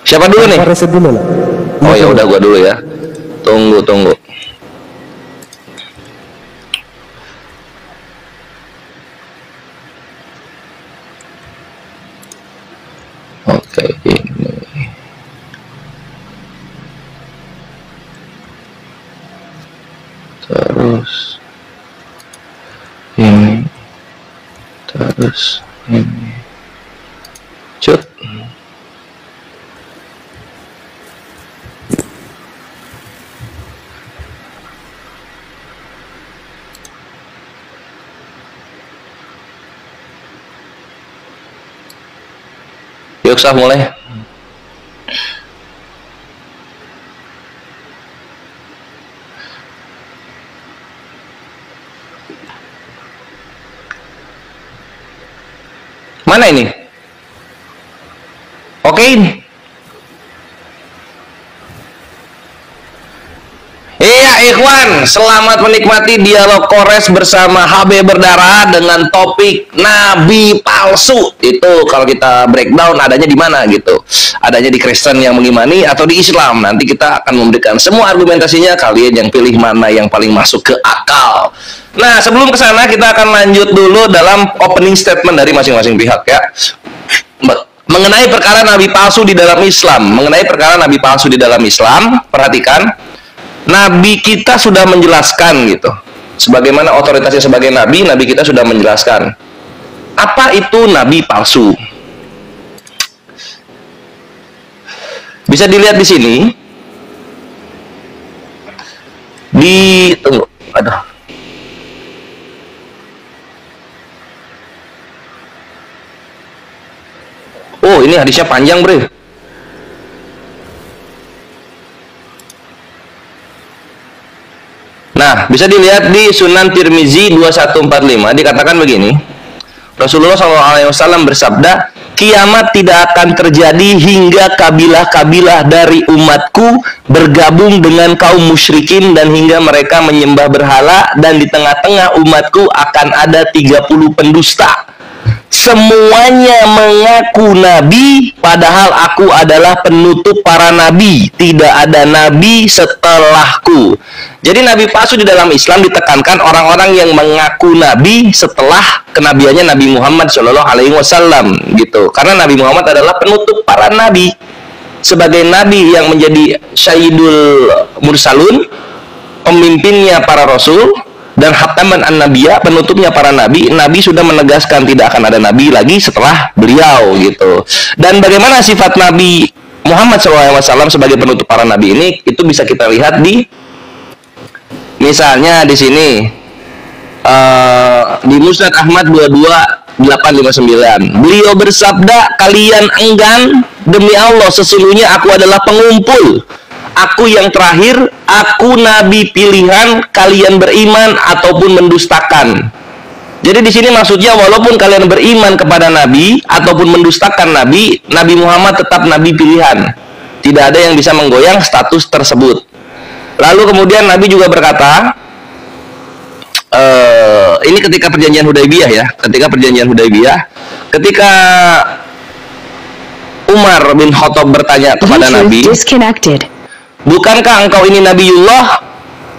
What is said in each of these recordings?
Siapa dulu nih? Reset dulu lah. Oh ya udah, gua dulu ya. Tunggu. Oke, ini. Terus ini. Terus ini. Cut. Yuk sah mulai. Mana ini? Oke ini. Iya ikhwan, selamat menikmati dialog kores bersama HB Berdarah dengan topik Nabi palsu. Itu kalau kita breakdown adanya di mana gitu. Adanya di Kristen yang mengimani atau di Islam. Nanti kita akan memberikan semua argumentasinya, kalian yang pilih mana yang paling masuk ke akal. Nah, sebelum ke sana kita akan lanjut dulu dalam opening statement dari masing-masing pihak ya. Mengenai perkara Nabi palsu di dalam Islam, perhatikan. Nabi kita sudah menjelaskan gitu. Sebagaimana otoritasnya sebagai nabi kita sudah menjelaskan. Apa itu nabi palsu? Bisa dilihat di sini. Tunggu. Aduh. Oh, ini hadisnya panjang, Bre. Nah, bisa dilihat di Sunan Tirmizi 2145 dikatakan begini. Rasulullah SAW bersabda, kiamat tidak akan terjadi hingga kabilah-kabilah dari umatku bergabung dengan kaum musyrikin dan hingga mereka menyembah berhala, dan di tengah-tengah umatku akan ada 30 pendusta. Semuanya mengaku nabi, padahal aku adalah penutup para nabi. Tidak ada nabi setelahku. Jadi nabi palsu di dalam Islam ditekankan orang-orang yang mengaku nabi setelah kenabiannya Nabi Muhammad SAW gitu. Karena Nabi Muhammad adalah penutup para nabi. Sebagai nabi yang menjadi Sayyidul Mursalun, pemimpinnya para rasul, dan Khataman an-Nabiyya, penutupnya para nabi. Nabi sudah menegaskan tidak akan ada nabi lagi setelah beliau gitu. Dan bagaimana sifat Nabi Muhammad SAW sebagai penutup para nabi ini, itu bisa kita lihat di misalnya di sini di Musnad Ahmad 22859. Beliau bersabda, kalian enggan, demi Allah sesungguhnya aku adalah pengumpul, aku yang terakhir, aku nabi pilihan, kalian beriman ataupun mendustakan. Jadi di sini maksudnya walaupun kalian beriman kepada nabi ataupun mendustakan nabi, Nabi Muhammad tetap nabi pilihan. Tidak ada yang bisa menggoyang status tersebut. Lalu kemudian Nabi juga berkata, ini ketika perjanjian Hudaybiyah ya, ketika Umar bin Khattab bertanya kepada Nabi, bukankah engkau ini Nabiullah?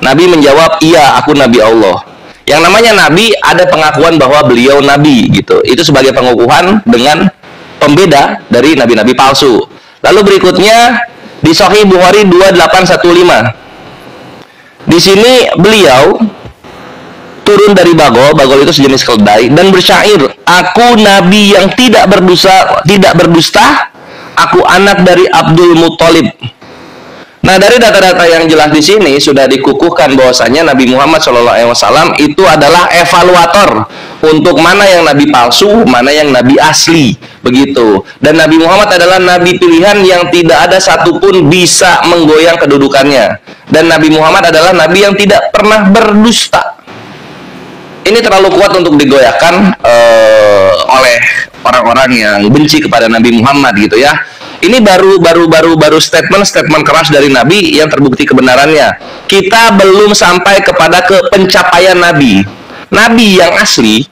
Nabi menjawab, iya, aku Nabi Allah. Yang namanya Nabi ada pengakuan bahwa beliau Nabi gitu. Itu sebagai pengukuhan dengan pembeda dari nabi-nabi palsu. Lalu berikutnya di Sahih Bukhari 2815. Di sini beliau turun dari bagol itu sejenis keledai, dan bersyair, aku nabi yang tidak berdusta, aku anak dari Abdul Muthalib. Nah, dari data-data yang jelas di sini sudah dikukuhkan bahwasanya Nabi Muhammad SAW itu adalah evaluator untuk mana yang nabi palsu, mana yang nabi asli, begitu. Dan Nabi Muhammad adalah nabi pilihan yang tidak ada satupun bisa menggoyang kedudukannya. Dan Nabi Muhammad adalah nabi yang tidak pernah berdusta. Ini terlalu kuat untuk digoyahkan oleh orang-orang yang benci kepada Nabi Muhammad gitu ya. Ini baru statement keras dari Nabi yang terbukti kebenarannya. Kita belum sampai kepada pencapaian Nabi. Nabi yang asli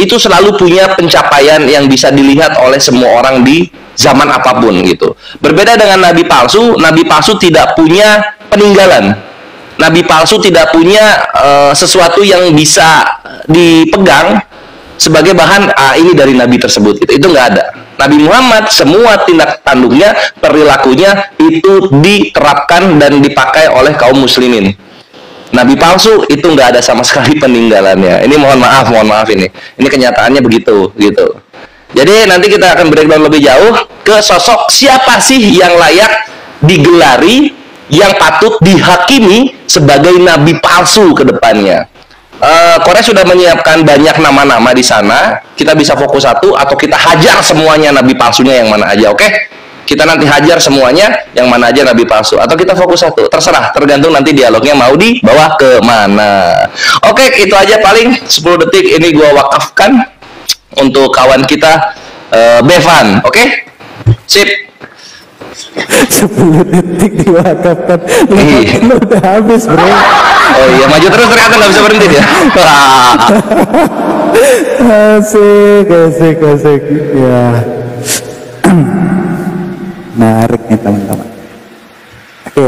itu selalu punya pencapaian yang bisa dilihat oleh semua orang di zaman apapun gitu. Berbeda dengan nabi palsu tidak punya peninggalan. Nabi palsu tidak punya sesuatu yang bisa dipegang sebagai bahan, ini dari nabi tersebut gitu. Itu nggak ada. Nabi Muhammad semua tindak tanduknya, perilakunya itu diterapkan dan dipakai oleh kaum muslimin. Nabi palsu itu nggak ada sama sekali peninggalannya. Ini mohon maaf ini kenyataannya begitu gitu. Jadi nanti kita akan breakdown lebih jauh ke sosok siapa sih yang layak digelari, yang patut dihakimi sebagai nabi palsu ke depannya. Korea sudah menyiapkan banyak nama-nama di sana. Kita bisa fokus satu atau kita hajar semuanya nabi palsunya yang mana aja, oke? Kita nanti hajar semuanya yang mana aja nabi palsu, atau kita fokus satu, terserah, tergantung nanti dialognya mau dibawa ke mana. Oke, itu aja paling 10 detik ini gua wakafkan untuk kawan kita Bevan, oke? Sip. 10 detik diwakafkan. Lu udah habis, bro. Oh iya, maju terus ternyata nggak bisa berhenti dia. Asik ya. Menarik nih teman-teman. Oke.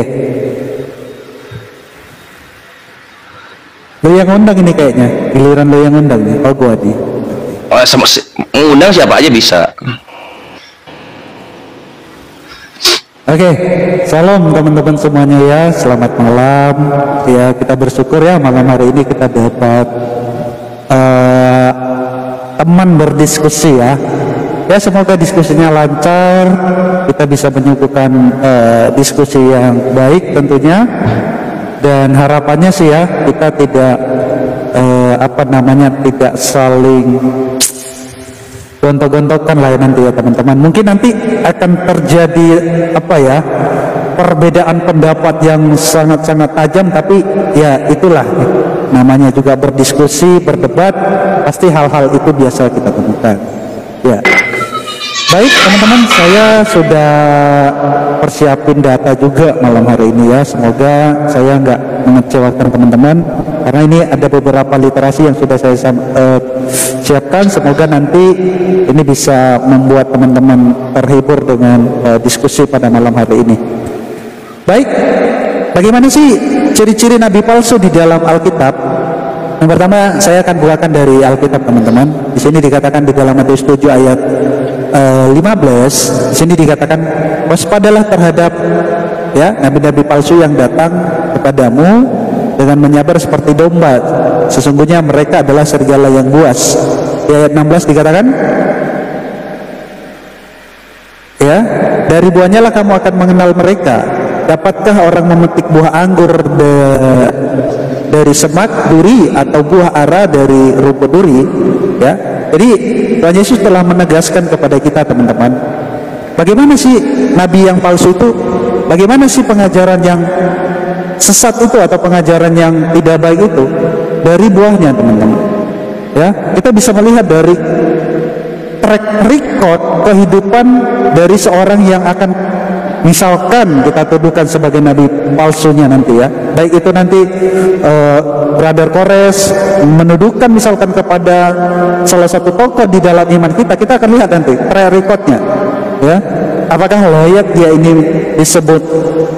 Lo yang undang ini kayaknya. Giliran lo yang undang nih. Oh, gua nih. Oh, undang siapa aja bisa. Oke, salam teman-teman semuanya ya. Selamat malam. Ya, kita bersyukur ya malam hari ini kita dapat teman berdiskusi ya. Ya, semoga diskusinya lancar, kita bisa menyuguhkan diskusi yang baik tentunya, dan harapannya sih ya kita tidak tidak saling gontok-gontokan lah ya nanti ya teman-teman. Mungkin nanti akan terjadi perbedaan pendapat yang sangat-sangat tajam, tapi ya itulah namanya juga berdiskusi, berdebat, pasti hal-hal itu biasa kita temukan ya. Baik teman-teman, saya sudah persiapin data juga malam hari ini ya. Semoga saya nggak mengecewakan teman-teman, karena ini ada beberapa literasi yang sudah saya siapkan. Semoga nanti ini bisa membuat teman-teman terhibur dengan diskusi pada malam hari ini. Baik, bagaimana sih ciri-ciri nabi palsu di dalam Alkitab? Yang pertama saya akan bukakan dari Alkitab teman-teman. Di sini dikatakan di dalam Matius 7 ayat 15, di sini dikatakan waspadalah terhadap ya nabi-nabi palsu yang datang kepadamu dengan menyabar seperti domba, sesungguhnya mereka adalah serigala yang buas. Di ayat 16 dikatakan ya, dari buahnya lah kamu akan mengenal mereka. Dapatkah orang memetik buah anggur dari semak duri atau buah ara dari rumput duri? Ya, jadi Tuhan Yesus telah menegaskan kepada kita teman-teman, bagaimana sih nabi yang palsu itu, bagaimana sih pengajaran yang sesat itu atau pengajaran yang tidak baik itu, dari buahnya teman-teman. Ya, kita bisa melihat dari track record kehidupan dari seorang yang akan misalkan kita tuduhkan sebagai nabi palsunya nanti ya, baik itu nanti Brother Kores menuduhkan misalkan kepada salah satu tokoh di dalam iman kita akan lihat nanti track recordnya ya, apakah layak dia ini disebut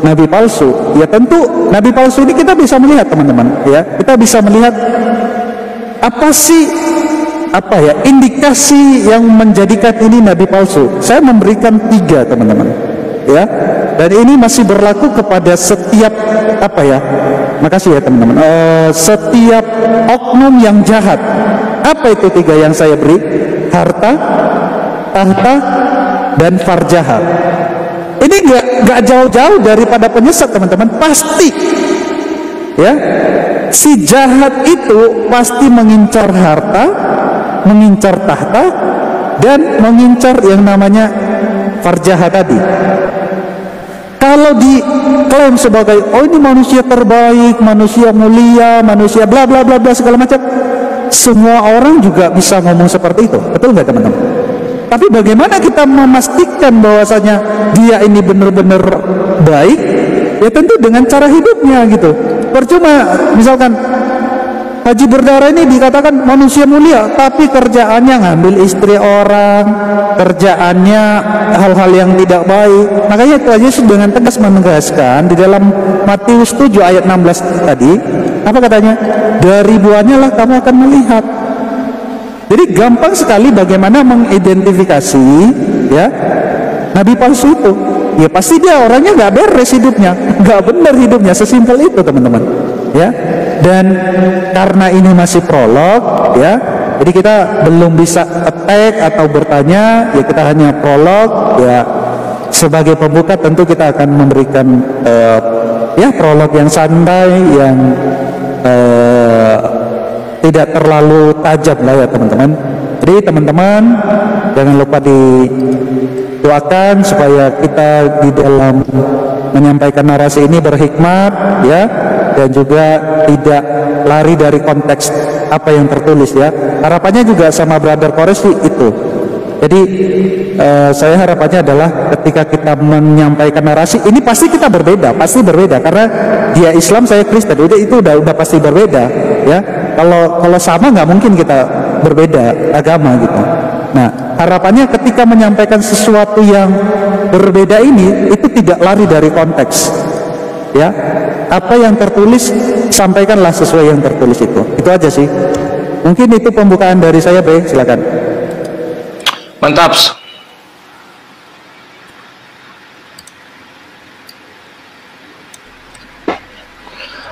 nabi palsu. Ya tentu nabi palsu ini kita bisa melihat teman-teman ya, kita bisa melihat apa sih indikasi yang menjadikan ini nabi palsu. Saya memberikan 3 teman-teman ya, dan ini masih berlaku kepada setiap makasih ya teman-teman, setiap oknum yang jahat. Apa itu 3 yang saya beri? Harta, tahta, dan farjaha. Ini nggak jauh-jauh daripada penyesat teman-teman, pasti ya, si jahat itu pasti mengincar harta, mengincar tahta, dan mengincar yang namanya farjaha tadi. Kalau diklaim sebagai ini manusia terbaik, manusia mulia, manusia bla bla bla bla segala macam, semua orang juga bisa ngomong seperti itu, betul nggak teman-teman? Tapi bagaimana kita memastikan bahwasanya dia ini benar-benar baik? Ya tentu dengan cara hidupnya gitu. Percuma misalkan Haji berdarah ini dikatakan manusia mulia, tapi kerjaannya ngambil istri orang, kerjaannya hal-hal yang tidak baik. Makanya Tuhan Yesus dengan tegas menegaskan di dalam Matius 7 ayat 16 tadi, apa katanya? Dari buahnya lah kamu akan melihat. Jadi gampang sekali bagaimana mengidentifikasi ya nabi palsu itu. Ya pasti dia orangnya nggak beres hidupnya, nggak benar hidupnya, sesimpel itu teman-teman. Ya, dan karena ini masih prolog, ya, jadi kita belum bisa attack atau bertanya, ya kita hanya prolog, ya. Sebagai pembuka tentu kita akan memberikan ya prolog yang santai, yang tidak terlalu tajam lah ya teman-teman. Jadi teman-teman jangan lupa doakan supaya kita di dalam menyampaikan narasi ini berhikmat ya, dan juga tidak lari dari konteks apa yang tertulis ya. Harapannya juga sama Brother Kores itu. Jadi saya harapannya adalah ketika kita menyampaikan narasi ini pasti kita berbeda, pasti berbeda karena dia Islam, saya Kristen. Itu udah pasti berbeda ya. Kalau sama nggak mungkin kita berbeda agama gitu. Nah, harapannya ketika menyampaikan sesuatu yang berbeda ini itu tidak lari dari konteks. Ya. Apa yang tertulis sampaikanlah sesuai yang tertulis itu. Itu aja sih. Mungkin itu pembukaan dari saya, Bre. Silakan. Mantap.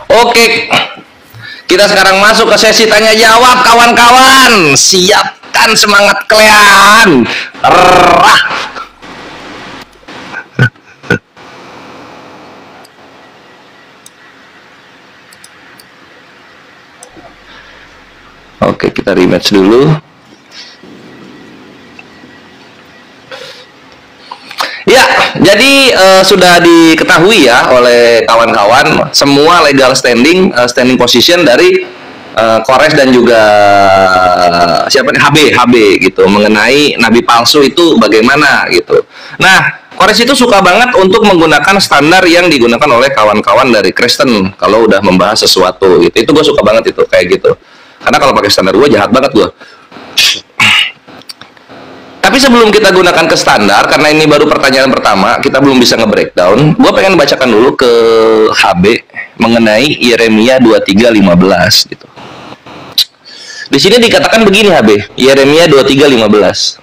Oke. Kita sekarang masuk ke sesi tanya jawab kawan-kawan. Siapkan semangat kalian. Oke, kita rematch dulu. Ya, jadi sudah diketahui ya oleh kawan-kawan semua legal standing position dari Kores dan juga siapa nih HB gitu mengenai nabi palsu itu bagaimana gitu. Nah, Kores itu suka banget untuk menggunakan standar yang digunakan oleh kawan-kawan dari Kristen kalau udah membahas sesuatu gitu. Itu gue suka banget itu kayak gitu. Karena kalau pakai standar gue jahat banget gue. Tapi sebelum kita gunakan ke standar, karena ini baru pertanyaan pertama, kita belum bisa nge-breakdown. Gue pengen bacakan dulu ke HB mengenai Yeremia 23:15 gitu. Di sini dikatakan begini HB, Yeremia 23:15.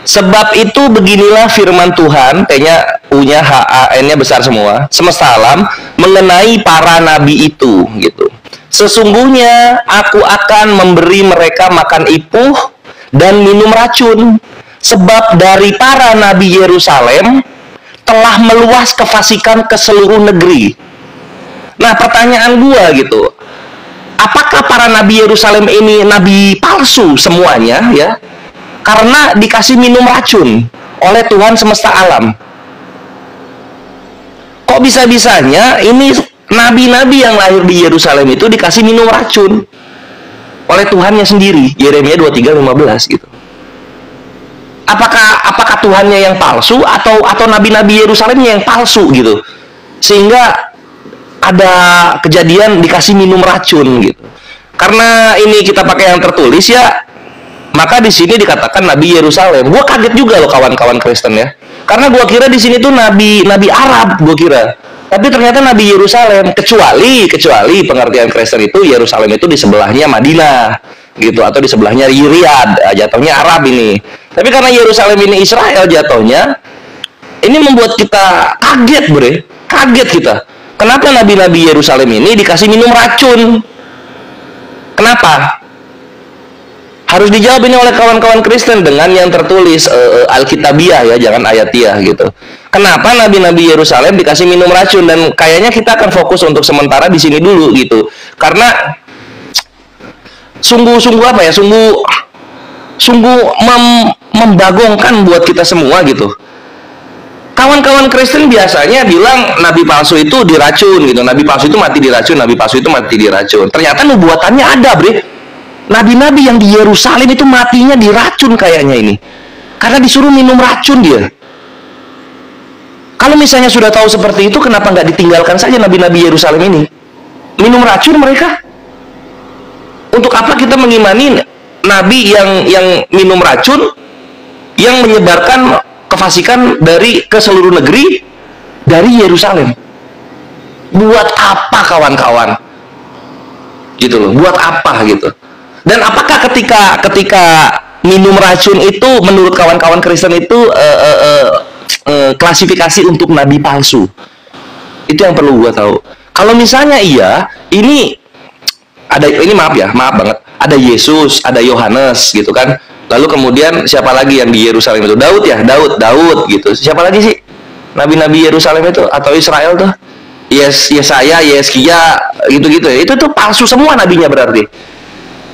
Sebab itu beginilah firman Tuhan, T-nya U-nya H-A-N-nya besar semua, semesta alam mengenai para nabi itu gitu. Sesungguhnya aku akan memberi mereka makan ipuh dan minum racun, sebab dari para nabi Yerusalem telah meluas kefasikan ke seluruh negeri. Nah, pertanyaan gua gitu, apakah para nabi Yerusalem ini nabi palsu semuanya ya? Karena dikasih minum racun oleh Tuhan semesta alam. Kok bisa-bisanya ini nabi-nabi yang lahir di Yerusalem itu dikasih minum racun oleh Tuhannya sendiri? Yeremia 23:15 gitu. Apakah Tuhannya yang palsu atau nabi-nabi Yerusalemnya yang palsu gitu, sehingga ada kejadian dikasih minum racun gitu. Karena ini kita pakai yang tertulis ya, maka di sini dikatakan nabi Yerusalem. Gua kaget juga loh kawan-kawan Kristen ya, karena gua kira di sini tuh nabi Arab, gua kira. Tapi ternyata nabi Yerusalem, kecuali pengertian Kristen itu Yerusalem itu di sebelahnya Madinah gitu, atau di sebelahnya Riyadh, jatuhnya Arab ini. Tapi karena Yerusalem ini Israel jatuhnya, ini membuat kita kaget, Bre. Kaget kita. Kenapa nabi-nabi Yerusalem ini dikasih minum racun? Kenapa? Harus dijawab ini oleh kawan-kawan Kristen dengan yang tertulis Alkitabiah ya, jangan ayatiah gitu. Kenapa nabi-nabi Yerusalem dikasih minum racun? Dan kayaknya kita akan fokus untuk sementara di sini dulu gitu. Karena sungguh apa ya? Sungguh membagongkan buat kita semua gitu. Kawan-kawan Kristen biasanya bilang nabi palsu itu diracun gitu. Nabi palsu itu mati diracun, nabi palsu itu mati diracun. Ternyata nubuatannya ada, Bre. Nabi-nabi yang di Yerusalem itu matinya diracun kayaknya ini. Karena disuruh minum racun dia. Kalau misalnya sudah tahu seperti itu, kenapa nggak ditinggalkan saja nabi-nabi Yerusalem ini? Minum racun mereka. Untuk apa kita mengimani nabi yang minum racun, yang menyebarkan kefasikan ke seluruh negeri dari Yerusalem? Buat apa kawan-kawan? Gitu loh, buat apa gitu? Dan apakah ketika minum racun itu menurut kawan-kawan Kristen itu klasifikasi untuk nabi palsu? Itu yang perlu gua tahu. Kalau misalnya iya, ini maaf banget, ada Yesus, ada Yohanes gitu kan. Lalu kemudian siapa lagi yang di Yerusalem itu? Daud gitu. Siapa lagi sih nabi-nabi Yerusalem itu atau Israel tuh? Yesaya, Yeskia, gitu-gitu ya. Itu tuh palsu semua nabinya berarti.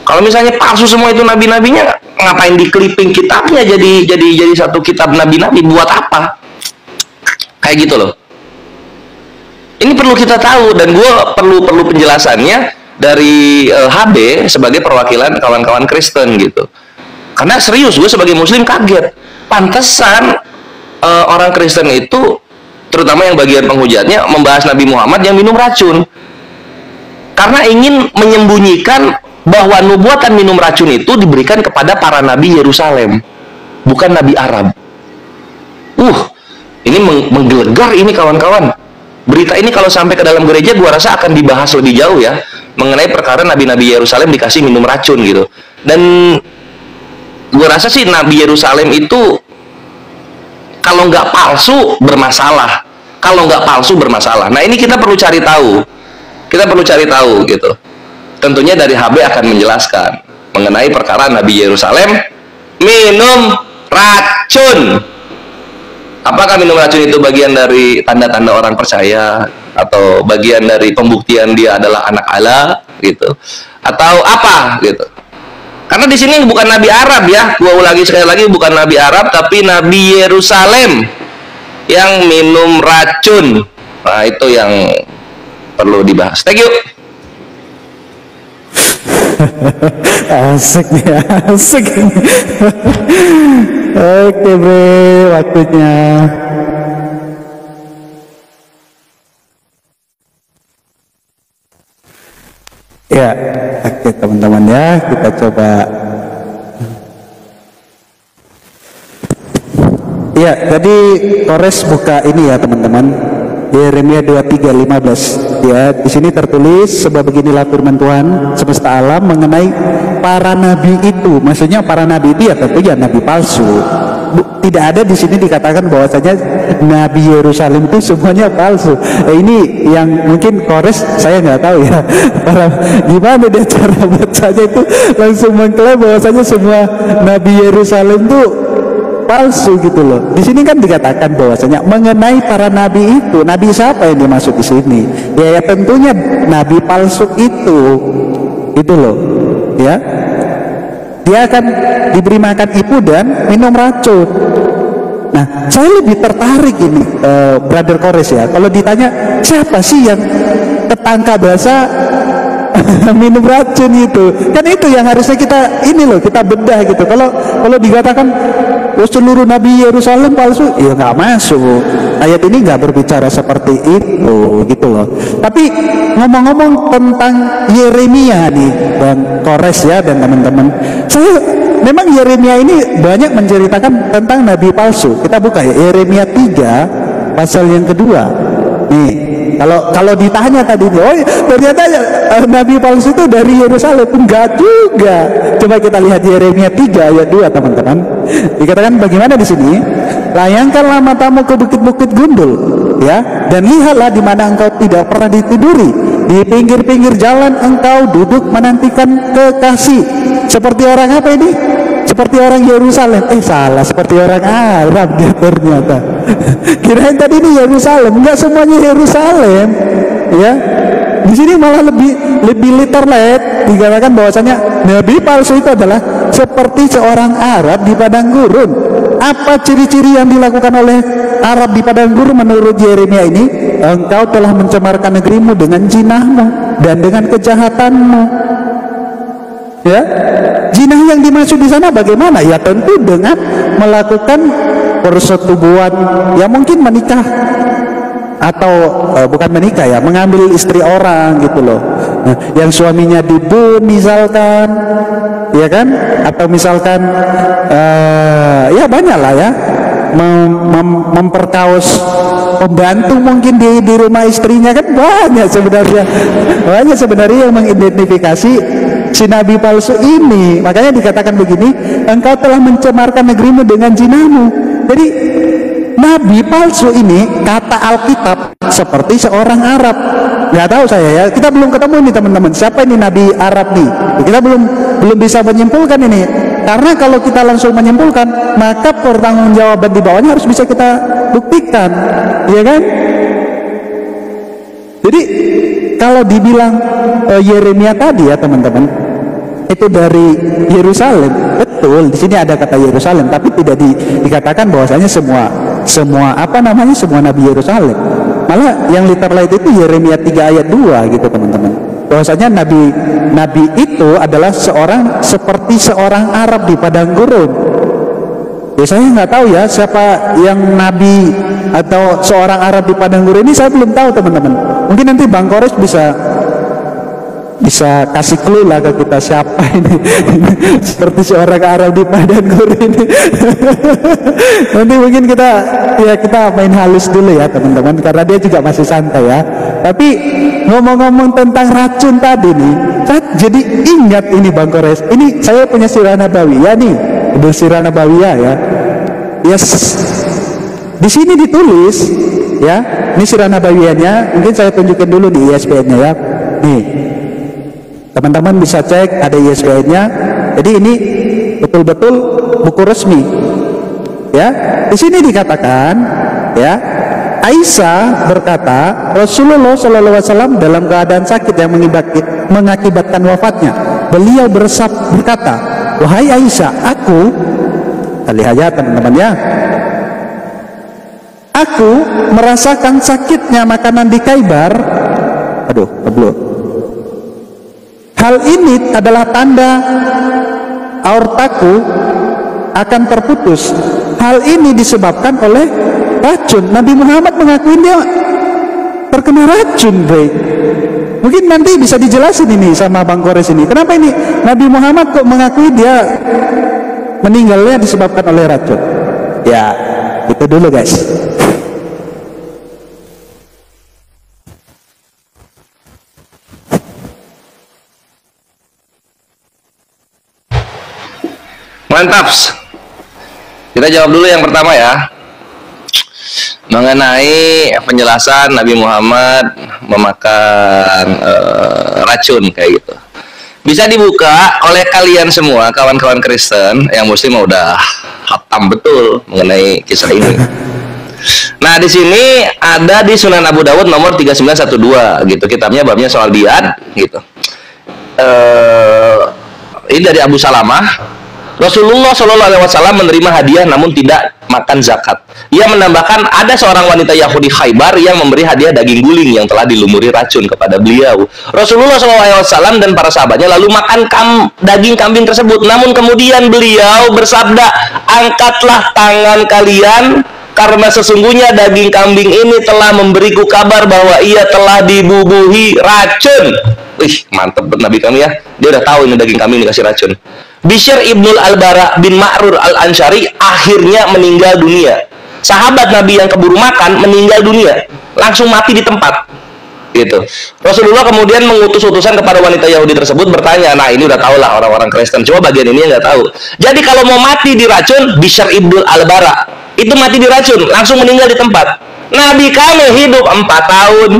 Kalau misalnya palsu semua itu nabi-nabinya, ngapain di clipping kitabnya jadi satu kitab nabi-nabi? Buat apa? Kayak gitu loh. Ini perlu kita tahu, dan gue perlu penjelasannya dari HB sebagai perwakilan kawan-kawan Kristen gitu. Karena serius, gue sebagai Muslim kaget. Pantesan orang Kristen itu, terutama yang bagian penghujatnya, membahas Nabi Muhammad yang minum racun. Karena ingin menyembunyikan bahwa nubuatan minum racun itu diberikan kepada para nabi Yerusalem, bukan nabi Arab. Ini menggelegar ini kawan-kawan. Berita ini kalau sampai ke dalam gereja, gua rasa akan dibahas lebih jauh ya, mengenai perkara nabi-nabi Yerusalem dikasih minum racun gitu. Dan gua rasa sih nabi Yerusalem itu kalau nggak palsu bermasalah. Nah, ini kita perlu cari tahu gitu. Tentunya dari HB akan menjelaskan mengenai perkara nabi Yerusalem minum racun. Apakah minum racun itu bagian dari tanda-tanda orang percaya, atau bagian dari pembuktian dia adalah anak Allah gitu, atau apa gitu? Karena di sini bukan nabi Arab ya, gua ulangi sekali lagi, bukan nabi Arab tapi nabi Yerusalem yang minum racun. Nah, itu yang perlu dibahas. Thank you. Asik. Oke Bre, waktunya. Ya, oke teman-teman ya, kita coba. Ya, tadi Kores buka ini ya teman-teman, Yeremia 23:15 ya. Di sini tertulis, sebab beginilah firman Tuhan semesta alam mengenai para nabi itu. Maksudnya para nabi itu ya tentunya nabi palsu. Tidak ada di sini dikatakan bahwasanya nabi Yerusalem itu semuanya palsu. Ini yang mungkin Kores saya nggak tahu ya. Gimana dia cara bacanya itu langsung mengklaim bahwasanya semua nabi Yerusalem itu palsu gitu loh. Di sini kan dikatakan bahwasanya mengenai para nabi itu, nabi siapa yang dimaksud di sini? Ya tentunya nabi palsu itu loh, ya. Dia akan diberi makan ibu dan minum racun. Nah, saya lebih tertarik ini, Brother Kores ya. Kalau ditanya siapa sih yang tetangga bahasa minum racun itu, kan itu yang harusnya kita kita bedah gitu. Kalau dikatakan seluruh nabi Yerusalem palsu, ya nggak masuk. Ayat ini nggak berbicara seperti itu gitu loh. Tapi ngomong-ngomong tentang Yeremia nih, Bang Kores ya dan teman-teman, memang Yeremia ini banyak menceritakan tentang nabi palsu. Kita buka ya Yeremia 3 pasal yang kedua. Nih, kalau ditanya tadi, ternyata nabi palsu itu dari Yerusalem. Enggak juga. Coba kita lihat Yeremia 3 ayat 2 teman-teman. Dikatakan bagaimana di sini? Layangkanlah matamu ke bukit-bukit gundul, ya, dan lihatlah di mana engkau tidak pernah ditiduri. Di pinggir-pinggir jalan engkau duduk menantikan kekasih. Seperti orang apa ini? Seperti orang Yerusalem. Salah, seperti orang Arab dia ternyata. Kirain tadi ini Yerusalem, enggak semuanya Yerusalem, ya. Di sini malah lebih literate dikatakan bahwasanya nabi palsu itu adalah seperti seorang Arab di padang gurun. Apa ciri-ciri yang dilakukan oleh Arab di padang gurun menurut Yeremia ini? Engkau telah mencemarkan negerimu dengan jinahmu dan dengan kejahatanmu. Ya, jinah yang dimaksud di sana bagaimana? Ya tentu dengan melakukan persetubuhan, ya mungkin menikah atau bukan menikah ya, mengambil istri orang gitu loh. yang suaminya dibunuh misalkan, ya kan? Atau misalkan ya banyak lah ya, memperkaos pembantu mungkin di rumah istrinya, kan banyak sebenarnya yang mengidentifikasi si nabi palsu ini. Makanya dikatakan begini, engkau telah mencemarkan negerimu dengan zinamu. Jadi nabi palsu ini kata Alkitab seperti seorang Arab. Nggak tahu saya ya, kita belum ketemu nih teman-teman, siapa ini nabi Arab nih, kita belum bisa menyimpulkan ini. Karena kalau kita langsung menyimpulkan, maka pertanggungjawaban di bawahnya harus bisa kita buktikan, ya kan? Jadi kalau dibilang Yeremia tadi ya teman-teman, itu dari Yerusalem, betul. Di sini ada kata Yerusalem, tapi tidak dikatakan bahwasanya semua semua nabi Yerusalem. Malah yang literal itu Yeremia 3 ayat 2 gitu teman-teman. Bahwasanya nabi itu adalah seperti seorang Arab di padang gurun. Ya saya nggak tahu ya siapa yang nabi atau seorang Arab di padang gurun ini, saya belum tahu teman-teman. Mungkin nanti Bang Kores bisa kasih clue lah ke kita siapa ini seperti seorang Arab di padang gurun ini. Nanti mungkin kita main halus dulu ya teman-teman, karena dia juga masih santai ya. Tapi ngomong-ngomong tentang racun tadi nih, saya jadi ingat ini Bang Kores, ini saya punya Sirah Nabawiyah nih, udah Sirah Nabawiyah ya. Yes, di sini ditulis ya, ini Sirah Nabawiyahnya, mungkin saya tunjukin dulu di ISBN-nya ya. Nih, teman-teman bisa cek, ada ISBN-nya. Jadi ini betul-betul buku resmi. Ya, di sini dikatakan ya, Aisyah berkata, Rasulullah SAW dalam keadaan sakit yang mengakibatkan wafatnya, beliau berkata, wahai Aisyah, kita lihat ya teman-teman ya, aku merasakan sakitnya makanan di Khaybar. Hal ini adalah tanda aortaku akan terputus. Hal ini disebabkan oleh racun. Nabi Muhammad mengakui dia terkena racun, Bre. Mungkin nanti bisa dijelasin ini sama Bang Kores ini. Kenapa ini Nabi Muhammad kok mengakui dia meninggalnya disebabkan oleh racun? Ya, itu dulu guys. Mantap. Kita jawab dulu yang pertama ya, mengenai penjelasan Nabi Muhammad memakan racun kayak gitu. Bisa dibuka oleh kalian semua kawan-kawan Kristen yang Muslim udah hatam betul mengenai kisah ini. Nah di sini ada di Sunan Abu Dawud nomor 3912 gitu, kitabnya babnya soal diat gitu. Ini dari Abu Salamah. Rasulullah SAW menerima hadiah namun tidak makan zakat. Ia menambahkan ada seorang wanita Yahudi Khaybar yang memberi hadiah daging guling yang telah dilumuri racun kepada beliau. Rasulullah SAW dan para sahabatnya lalu makan daging kambing tersebut. Namun kemudian beliau bersabda, angkatlah tangan kalian karena sesungguhnya daging kambing ini telah memberiku kabar bahwa ia telah dibubuhi racun. Wih, mantep Nabi kami ya. Dia udah tahu ini daging kambing dikasih racun. Bishr ibnul Al-Bara bin Ma'rur Al-Ansari akhirnya meninggal dunia. Sahabat Nabi yang keburu makan meninggal dunia, langsung mati di tempat. Gitu. Rasulullah kemudian mengutus utusan kepada wanita Yahudi tersebut bertanya, nah ini udah tahu lah orang-orang Kristen, coba bagian ini nggak tahu. Jadi kalau mau mati diracun, Bishr ibnul Al-Bara itu mati diracun, langsung meninggal di tempat. Nabi kami hidup 4 tahun.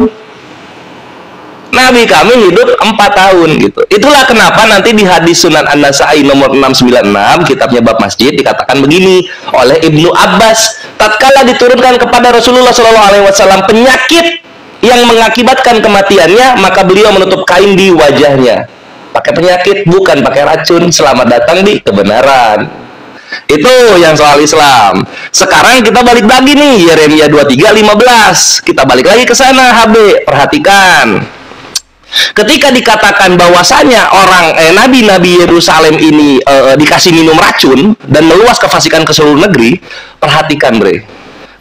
Nabi kami hidup 4 tahun gitu. Itulah kenapa nanti di hadis Sunan An-Nasai nomor 696 kitabnya bab masjid dikatakan begini oleh Ibnu Abbas, tatkala diturunkan kepada Rasulullah SAW penyakit yang mengakibatkan kematiannya, maka beliau menutup kain di wajahnya. Pakai penyakit, bukan pakai racun. Selamat datang di kebenaran. Itu yang soal Islam. Sekarang kita balik lagi nih, Yeremia 23:15. Kita balik lagi ke sana, HB. Perhatikan. Ketika dikatakan bahwasanya nabi-nabi Yerusalem ini dikasih minum racun dan meluas kefasikan ke seluruh negeri, perhatikan bre,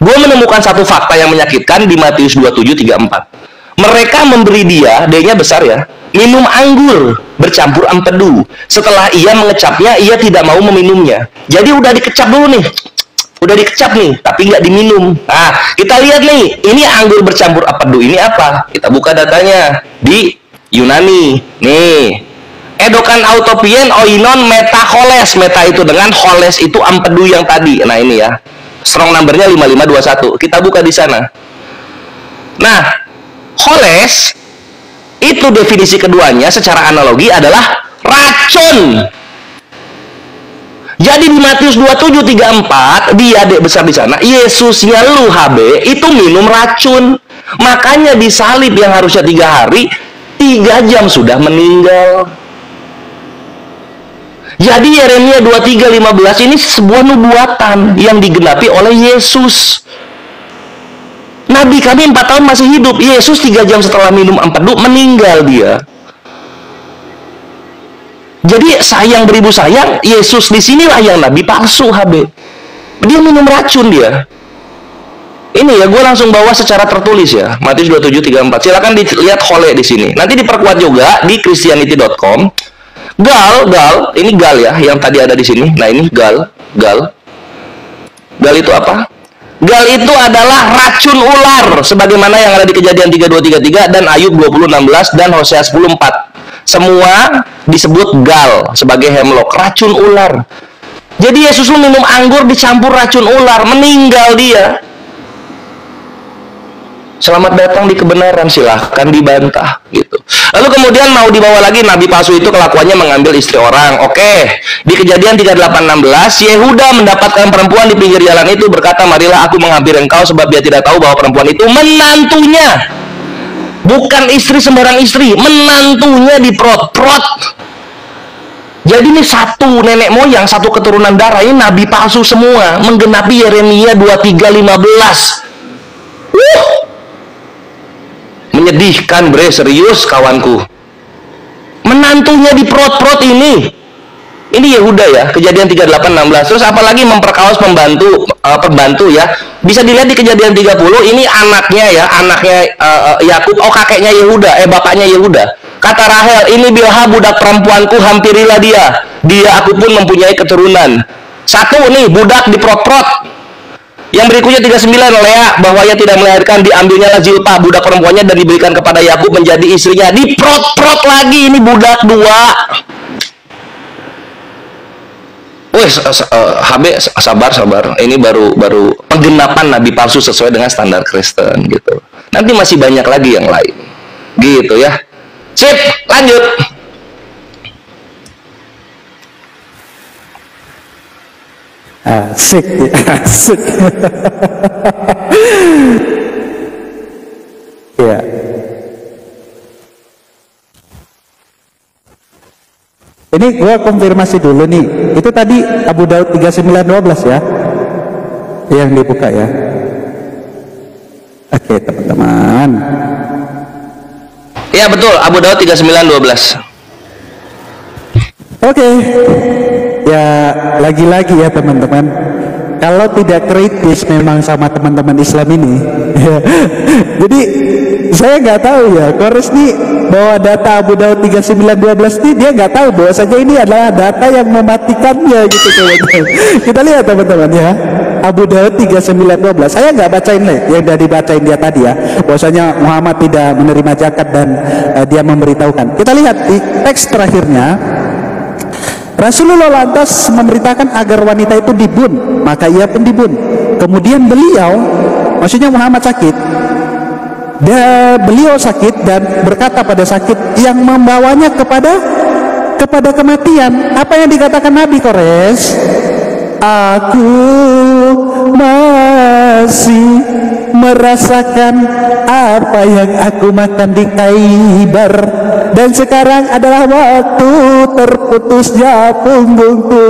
gue menemukan satu fakta yang menyakitkan di Matius 27:34. Mereka memberi dia, D-nya besar ya, minum anggur bercampur empedu. Setelah ia mengecapnya, ia tidak mau meminumnya. Jadi udah dikecap dulu nih, udah dikecap nih, tapi nggak diminum. Nah, kita lihat nih, ini anggur bercampur empedu ini apa? Kita buka datanya di Yunani. Nih, edokan autopien oinon metaholes. Meta itu dengan, holes itu empedu yang tadi. Nah ini ya, strong numbernya 5521. Kita buka di sana. Nah, holes itu definisi keduanya secara analogi adalah racun. Jadi di Matius 27:34, dia adik besar di sana, Yesusnya lu HB itu minum racun. Makanya disalib yang harusnya 3 hari, 3 jam sudah meninggal. Jadi Yeremia 23:15 ini sebuah nubuatan yang digenapi oleh Yesus. Nabi kami 4 tahun masih hidup. Yesus 3 jam setelah minum empedu meninggal dia. Jadi sayang beribu sayang, Yesus di sinilah yang nabi palsu HB. Dia minum racun dia. Ini ya, gue langsung bawa secara tertulis ya. Matius 27:34. Silakan dilihat hole di sini. Nanti diperkuat juga di christianity.com. Gal, ini gal ya, yang tadi ada di sini. Nah ini gal. Gal itu apa? Gal itu adalah racun ular, sebagaimana yang ada di Kejadian 32:33 dan Ayub 20:16 dan Hosea 10:4. Semua disebut gal sebagai hemlock, racun ular. Jadi Yesus lu minum anggur dicampur racun ular, meninggal dia. Selamat datang di kebenaran, silahkan dibantah gitu. Lalu kemudian mau dibawa lagi, nabi palsu itu kelakuannya mengambil istri orang. Oke, di Kejadian 38:16, Yehuda mendapatkan perempuan di pinggir jalan itu, berkata, marilah aku menghampiri engkau, sebab dia tidak tahu bahwa perempuan itu menantunya. Bukan istri sembarang istri, menantunya diprot-prot. Jadi ini satu nenek moyang, satu keturunan darah, ini nabi palsu semua, menggenapi Yeremia 23:15. Menyedihkan bre, serius kawanku. Menantunya diprot-prot ini Yehuda ya, Kejadian 38:16. Terus apalagi memperkaos pembantu ya. Bisa dilihat di Kejadian 30, ini anaknya ya, Yakub, kakeknya Yehuda, bapaknya Yehuda. Kata Rahel, ini Bilha budak perempuanku, hampirilah dia. Aku pun mempunyai keturunan. Satu nih, budak diprot-prot. Yang berikutnya 39, Lea, bahwa ia tidak melahirkan, diambilnyalah Zilpah, budak perempuannya, dan diberikan kepada Yakub menjadi istrinya. Diprot-prot lagi, ini budak 2. HB sabar. Ini baru penggenapan nabi palsu sesuai dengan standar Kristen gitu. Nanti masih banyak lagi yang lain. Gitu ya. Sip, lanjut. Asik. Ya. Ini gua konfirmasi dulu nih. Itu tadi Abu Daud 39:12 ya. Yang dibuka ya. Oke, teman-teman. Ya, betul, Abu Daud 39:12. Oke. Ya, lagi-lagi ya teman-teman, kalau tidak kritis memang sama teman-teman Islam ini ya. Jadi saya nggak tahu ya, Kores nih bawa data Abu Daud 39:12 nih, dia nggak tahu bahwasanya ini adalah data yang mematikannya gitu teman-teman. Kita lihat teman-teman ya, Abu Daud 39:12. Saya nggak bacain yang udah dibacain dia tadi ya, bahwasanya Muhammad tidak menerima zakat dan dia memberitahukan. Kita lihat di teks terakhirnya. Rasulullah lantas memberitakan agar wanita itu dibun, maka ia pun dibun. Kemudian maksudnya Muhammad sakit, beliau sakit dan berkata pada sakit yang membawanya kepada kematian. Apa yang dikatakan Nabi Kores? Aku masih merasakan apa yang aku makan di Khaibar, dan sekarang adalah waktu terputusnya punggungku.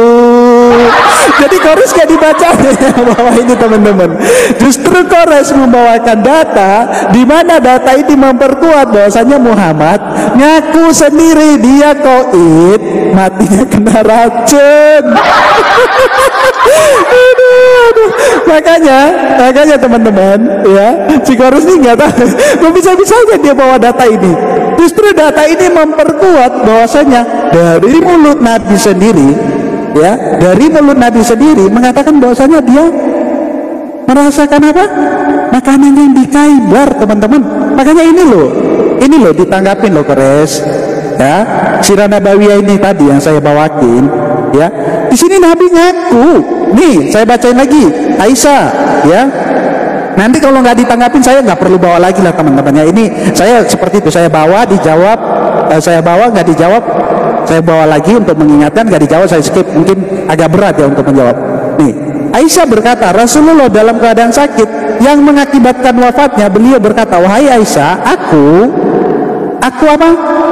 Jadi Kores gak dibaca ya bawah ini teman-teman. Justru Kores membawakan data di mana data ini memperkuat bahwasanya Muhammad ngaku sendiri dia koid, matinya kena racun. aduh. makanya teman-teman, ya, si Korus ini nggak tahu, kok bisa-bisanya dia bawa data ini. Justru data ini memperkuat bahwasanya dari mulut Nabi sendiri, ya, dari mulut Nabi sendiri mengatakan bahwasanya dia merasakan apa? Makanan yang di Khaibar, teman-teman. Makanya ini loh ditanggapin loh Kores, ya, Sirah Nabawiyah ini tadi yang saya bawakin, ya. Di sini Nabi ngaku, nih saya bacain lagi, Aisyah, ya. Nanti kalau nggak ditanggapin saya nggak perlu bawa lagi lah teman-teman, ya. Ini saya seperti itu, saya bawa dijawab, saya bawa nggak dijawab, saya bawa lagi untuk mengingatkan, nggak dijawab saya skip, mungkin agak berat ya untuk menjawab. Nih, Aisyah berkata, Rasulullah dalam keadaan sakit yang mengakibatkan wafatnya, beliau berkata, wahai Aisyah, aku apa?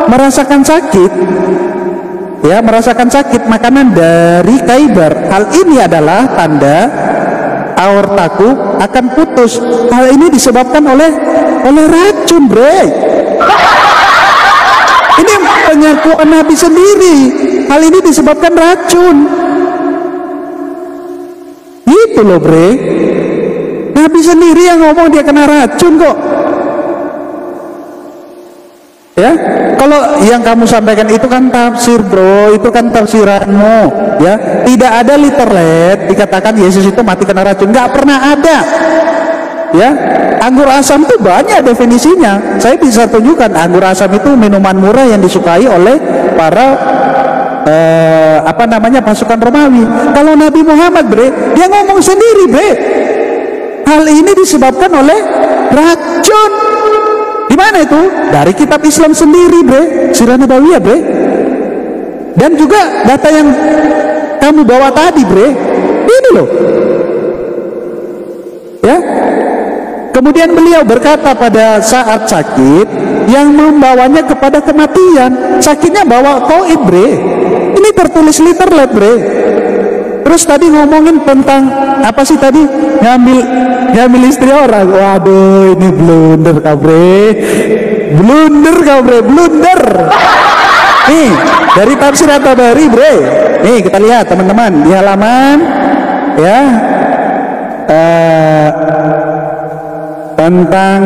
Merasakan sakit, ya, merasakan sakit makanan dari Khaibar. Hal ini adalah tanda aortaku akan putus. Hal ini disebabkan oleh racun, bre. Ini pengakuan Nabi sendiri. Hal ini disebabkan racun. Gitu loh, bre. Nabi sendiri yang ngomong dia kena racun kok. Ya, kalau yang kamu sampaikan itu kan tafsir, bro, itu kan tafsiranmu, ya. Tidak ada literlet dikatakan Yesus itu mati kena racun, nggak pernah ada, ya. Anggur asam itu banyak definisinya. Saya bisa tunjukkan anggur asam itu minuman murah yang disukai oleh para pasukan Romawi. Kalau Nabi Muhammad, bre, dia ngomong sendiri, bre, hal ini disebabkan oleh racun. Di mana itu? Dari kitab Islam sendiri, bre, Sirah Nabawiyah, bre. Dan juga data yang kamu bawa tadi, bre, ini loh, ya. Kemudian beliau berkata pada saat sakit yang membawanya kepada kematian, sakitnya bawa koid, bre. Ini tertulis literlet, bre. Terus tadi ngomongin tentang apa sih tadi? Ngambil istri orang. Waduh, ini blunder kabre. Blunder. Nih, dari tafsir At-Tabari, bre. Nih, kita lihat teman-teman di halaman, ya, tentang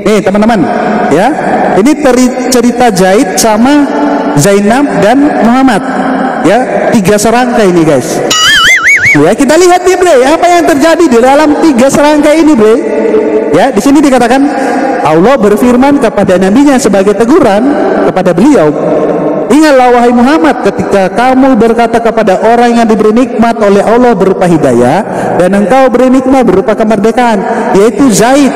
Nih teman-teman, ya, ini cerita Zaid sama Zainab dan Muhammad, ya, 3 serangkai ini, guys. Ya, kita lihat nih, bre, apa yang terjadi di dalam 3 serangkai ini, bre. Ya, di sini dikatakan Allah berfirman kepada nabinya sebagai teguran kepada beliau, ingatlah wahai Muhammad ketika kamu berkata kepada orang yang diberi nikmat oleh Allah berupa hidayah dan engkau beri nikmat berupa kemerdekaan, yaitu Zaid.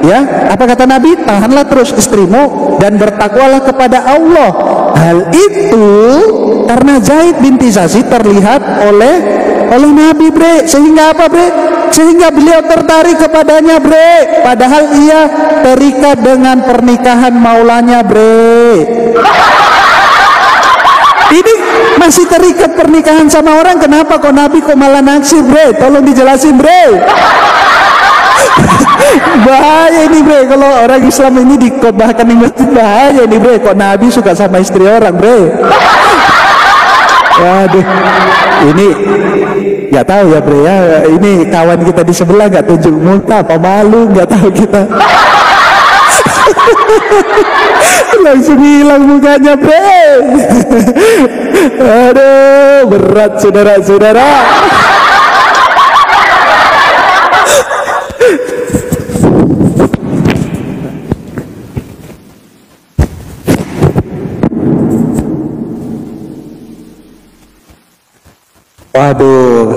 Ya, apa kata Nabi? Tahanlah terus istrimu dan bertakwalah kepada Allah. Hal itu karena Zaid binti Sasi terlihat oleh Nabi, bre. Sehingga apa, bre? Sehingga beliau tertarik kepadanya, bre. Padahal ia terikat dengan pernikahan maulanya, bre. Ini masih terikat pernikahan sama orang, kenapa kok Nabi kok malah naksir, bre? Tolong dijelasin, bre. Bahaya ini, bre, kalau orang Islam ini dikhotbahkan di masjid, bahaya ini, bre. Kok Nabi suka sama istri orang, bre? Waduh, ini nggak tahu ya, bre, ya. Ini kawan kita di sebelah nggak tunjuk muka apa malu, nggak tahu kita. Langsung hilang mukanya, bre. Aduh, berat saudara-saudara. Waduh.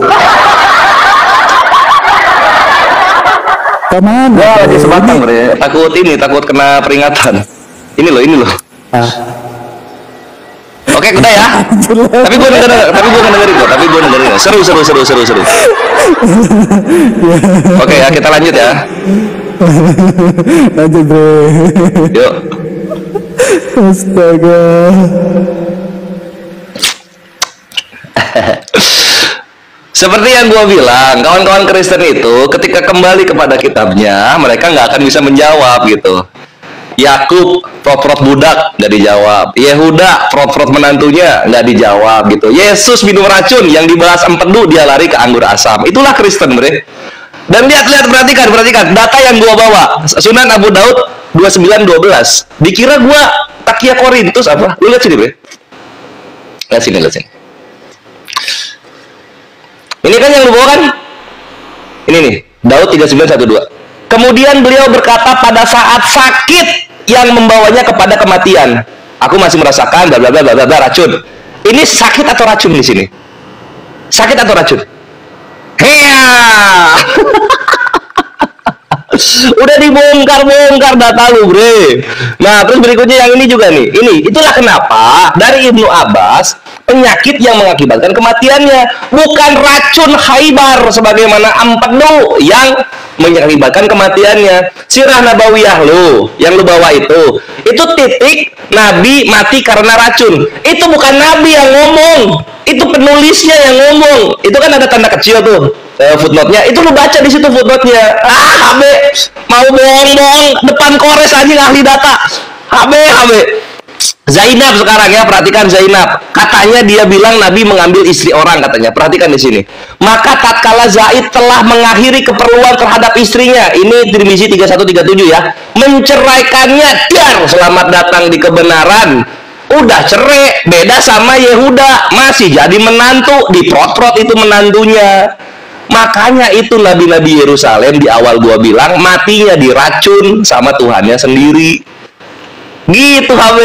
Kemana? Wah, lagi sebatang, bre. Takut kena peringatan. Ini loh. Oke, udah ya. Tapi gue dengerin. Seru. Oke ya, kita lanjut ya. Lanjut, bre. Yuk. Astaga. Seperti yang gua bilang, kawan-kawan Kristen itu ketika kembali kepada kitabnya, mereka nggak akan bisa menjawab gitu. Yakub frot-frot budak nggak dijawab, Yehuda frot-frot menantunya nggak dijawab gitu. Yesus minum racun, yang dibahas empedu dia lari ke anggur asam. Itulah Kristen, bre. Dan lihat perhatikan data yang gua bawa. Sunan Abu Daud 29:12. Dikira gua takia Korintus apa? Lu lihat sini, bre. Lihat sini. Ini kan yang lu bawa kan? Ini nih, Daud 39:12. Kemudian beliau berkata pada saat sakit yang membawanya kepada kematian, aku masih merasakan bla bla bla bla racun. Ini sakit atau racun di sini? Sakit atau racun? Heya. Udah dibongkar data lu, bre. Nah, terus berikutnya yang ini juga nih. Itulah kenapa dari Ibnu Abbas penyakit yang mengakibatkan kematiannya bukan racun Khaybar sebagaimana empedu yang mengakibatkan kematiannya. Sirah Nabawiyah lu yang lu bawa itu titik Nabi mati karena racun. Itu bukan Nabi yang ngomong, itu penulisnya yang ngomong. Itu kan ada tanda kecil tuh, footnote-nya. Itu lu baca di situ footnote-nya. HB mau bohong-bohong depan Kores aja ahli data. HB Zainab sekarang ya, perhatikan Zainab. Katanya dia bilang Nabi mengambil istri orang katanya. Perhatikan di sini. Maka tatkala Zaid telah mengakhiri keperluan terhadap istrinya, ini Tirmizi 3137 ya, menceraikannya, dar, selamat datang di kebenaran. Udah cerai, beda sama Yehuda, masih jadi menantu, diprot-prot itu menantunya. Makanya itu nabi-nabi Yerusalem di awal gua bilang matinya diracun sama Tuhannya sendiri. Gitu, HB.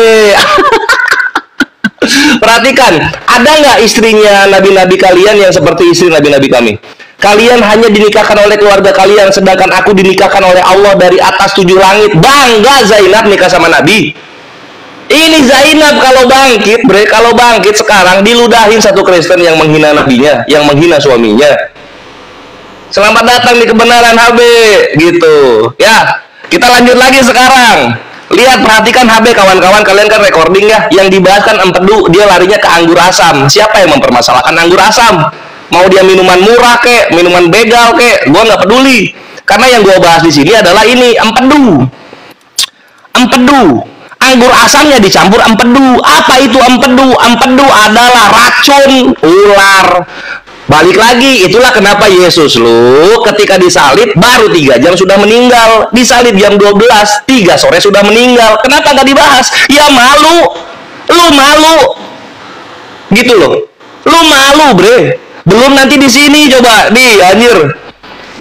Perhatikan, ada nggak istrinya nabi-nabi kalian yang seperti istri nabi-nabi kami? Kalian hanya dinikahkan oleh keluarga kalian, sedangkan aku dinikahkan oleh Allah dari atas 7 langit. Bangga Zainab nikah sama Nabi. Ini Zainab kalau bangkit, bre, kalau bangkit sekarang diludahin satu Kristen yang menghina nabinya, yang menghina suaminya. Selamat datang di kebenaran, HB, gitu. Ya, kita lanjut lagi sekarang. Lihat, perhatikan HB, kawan-kawan, kalian kan recording ya. Yang dibahas kan empedu, dia larinya ke anggur asam. Siapa yang mempermasalahkan anggur asam? Mau dia minuman murah kek, minuman begal kek, gua nggak peduli. Karena yang gua bahas di sini adalah ini empedu. Anggur asamnya dicampur empedu. Apa itu empedu? Empedu adalah racun ular. Balik lagi, itulah kenapa Yesus lu ketika disalib baru 3 jam sudah meninggal. Disalib jam 12, 3 sore sudah meninggal. Kenapa nggak dibahas? Ya malu. Lu malu. Gitu loh. Lu malu, bre. Belum nanti di sini coba, nih anjir.